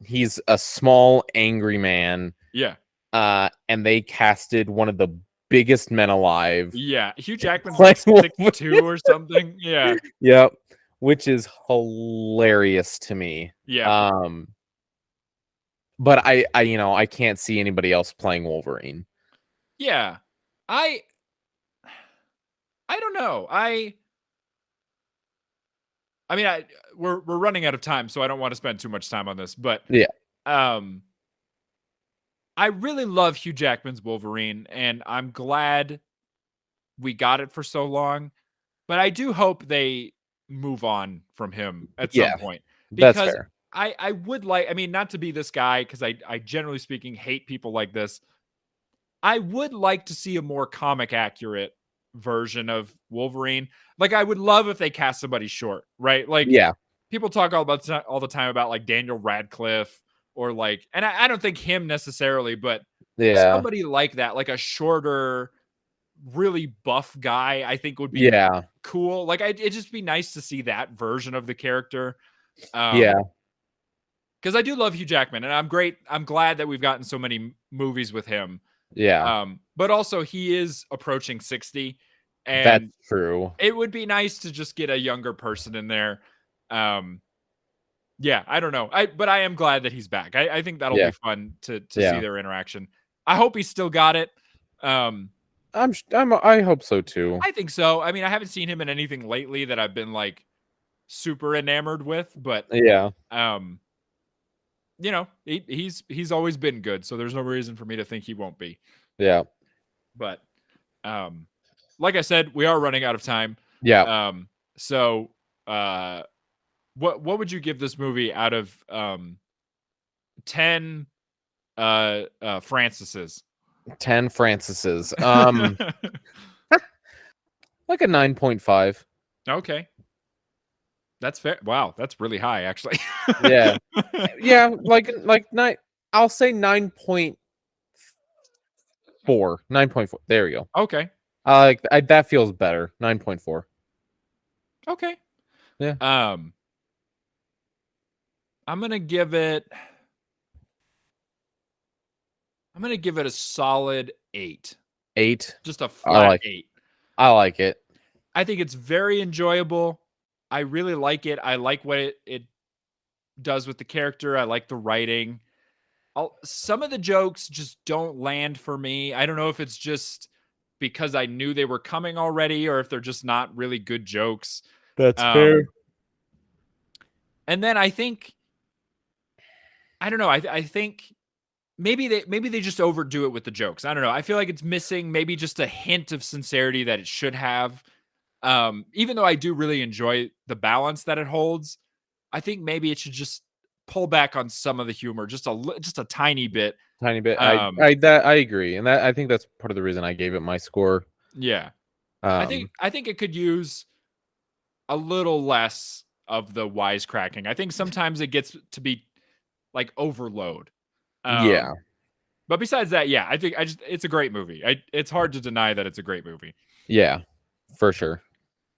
He's a small, angry man. Yeah. And they casted one of the biggest men alive. Yeah. Hugh Jackman's like 6'2" or something. Yeah. Yep. Which is hilarious to me. Yeah. But I can't see anybody else playing Wolverine. Yeah. I don't know. I mean, we're running out of time, so I don't want to spend too much time on this, but yeah. I really love Hugh Jackman's Wolverine, and I'm glad we got it for so long, but I do hope they move on from him at some point. Because that's fair. I would like, I mean, not to be this guy, because I generally speaking hate people like this. I would like to see a more comic accurate version of Wolverine. Like, I would love if they cast somebody short, right? Like, people talk all the time about like Daniel Radcliffe, or like, and I don't think him necessarily, but somebody like that, like a shorter, really buff guy, I think would be cool. Like, it'd just be nice to see that version of the character. Because I do love Hugh Jackman, and I'm glad that we've gotten so many movies with him. Yeah. But also he is approaching 60, and that's true. It would be nice to just get a younger person in there. Yeah, I don't know. But I am glad that he's back. I think that'll be fun to see their interaction. I hope he's still got it. I hope so too. I think so. I mean, I haven't seen him in anything lately that I've been like super enamored with, but you know, he's always been good, so there's no reason for me to think he won't be. Yeah. But like I said, we are running out of time. Yeah. So what would you give this movie out of 10 Francises. 10 Francises. Like a 9.5. Okay. That's fair. Wow, that's really high, actually. Yeah. Yeah, like 9. I'll say 9.4. 9.4. There we go. Okay. That feels better. 9.4. Okay. Yeah. I'm gonna give it a solid 8. 8. Just a flat 8. I like it. I think it's very enjoyable. I really like it. I like what it does with the character. I like the writing. Some of the jokes just don't land for me. I don't know if it's just because I knew they were coming already or if they're just not really good jokes. That's fair. And then I think, I don't know. I think maybe they just overdo it with the jokes. I don't know. I feel like it's missing maybe just a hint of sincerity that it should have. Even though I do really enjoy the balance that it holds, I think maybe it should just pull back on some of the humor just a tiny bit. Tiny bit. Um, I agree, and I think that's part of the reason I gave it my score. Yeah. I think it could use a little less of the wisecracking. I think sometimes it gets to be like overload. Yeah. But besides that, yeah, I think it's a great movie. It's hard to deny that it's a great movie. Yeah, for sure.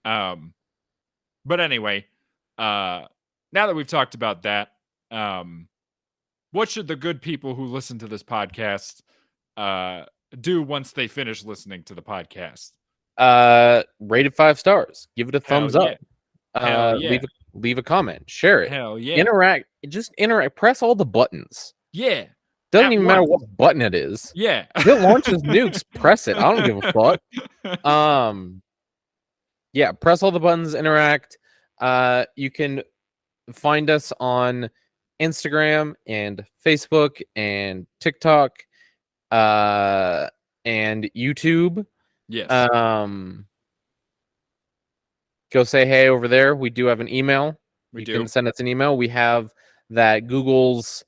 But anyway, now that we've talked about that, what should the good people who listen to this podcast do once they finish listening to the podcast? Rated 5 stars. Give it a thumbs up. Hell yeah. Leave a comment. Share it. Hell yeah. Interact. Just interact. Press all the buttons. Yeah. Doesn't even matter what button it is. Yeah. If it launches nukes, press it. I don't give a fuck. Yeah, press all the buttons, interact. You can find us on Instagram and Facebook and TikTok and YouTube. Yes. Go say hey over there. We do have an email. You can send us an email. We have that Google's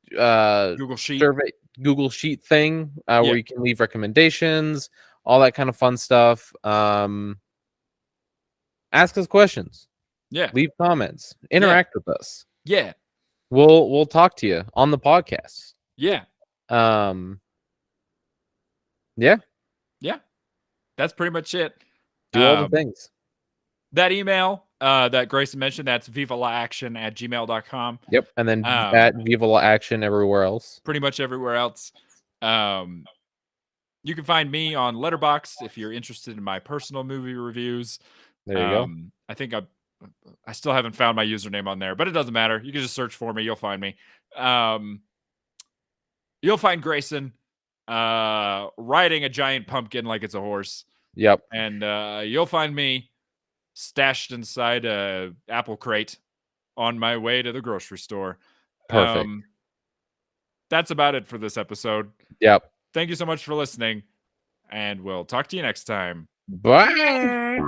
Google Sheet survey, Google Sheet thing where you can leave recommendations, all that kind of fun stuff. Ask us questions. Yeah. Leave comments. Interact with us. Yeah. We'll talk to you on the podcast. Yeah. Yeah. Yeah. That's pretty much it. Do all the things. That email that Grayson mentioned, that's vivalaaction@gmail.com. Yep. And then at Viva La Action everywhere else. Pretty much everywhere else. You can find me on Letterboxd if you're interested in my personal movie reviews. There you go. I think I still haven't found my username on there, but it doesn't matter. You can just search for me. You'll find me. You'll find Grayson riding a giant pumpkin like it's a horse. Yep. And you'll find me stashed inside a apple crate on my way to the grocery store. Perfect. That's about it for this episode. Yep. Thank you so much for listening, and we'll talk to you next time. Bye.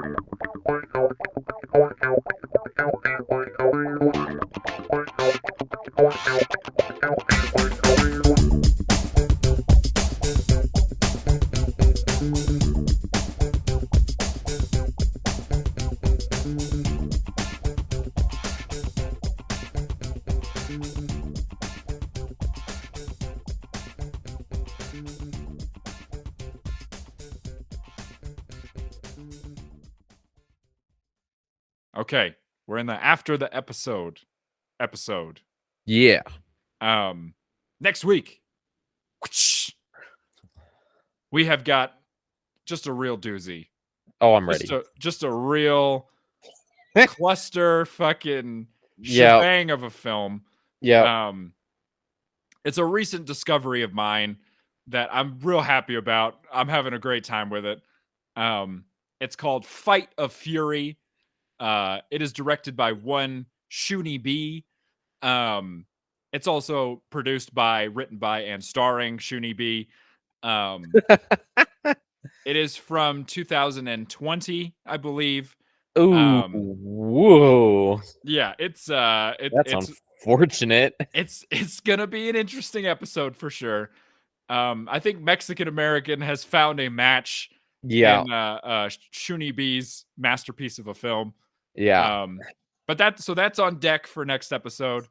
Okay, we're in the after the episode. Yeah. Next week, we have got just a real doozy. Oh, I'm ready. Just a real cluster fucking shebang of a film. Yeah. It's a recent discovery of mine that I'm real happy about. I'm having a great time with it. It's called Fight of Fury. It is directed by one Shuni B. It's also produced by, written by, and starring Shuni B. It is from 2020, I believe. Ooh, whoa. Yeah, it's that sounds unfortunate. It's gonna be an interesting episode for sure. I think Mexican American has found a match Yeah, in Shuni B's masterpiece of a film. yeah. But that's on deck for next episode.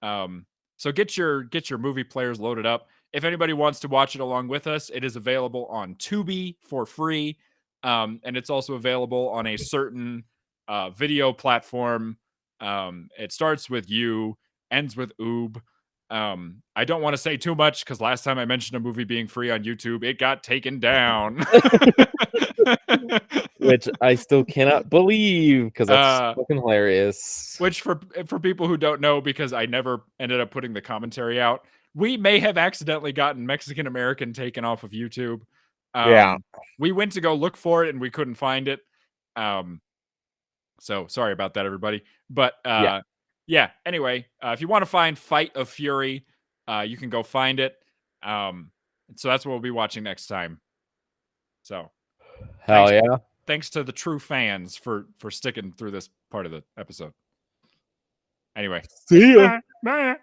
So get your movie players loaded up. If anybody wants to watch it along with us, it is available on Tubi for free. And it's also available on a certain video platform. It starts with U, ends with Oob. I don't want to say too much because last time I mentioned a movie being free on YouTube, it got taken down. Which I still cannot believe because that's Uh, fucking hilarious. Which for people who don't know, because I never ended up putting the commentary out, we may have accidentally gotten Mexican American taken off of YouTube. Yeah. We went to go look for it and we couldn't find it. So sorry about that, everybody. But yeah. Anyway, if you want to find Fight of Fury, you can go find it. So that's what we'll be watching next time. So Hell thanks, yeah. thanks to the true fans for sticking through this part of the episode. Anyway. See ya. Bye.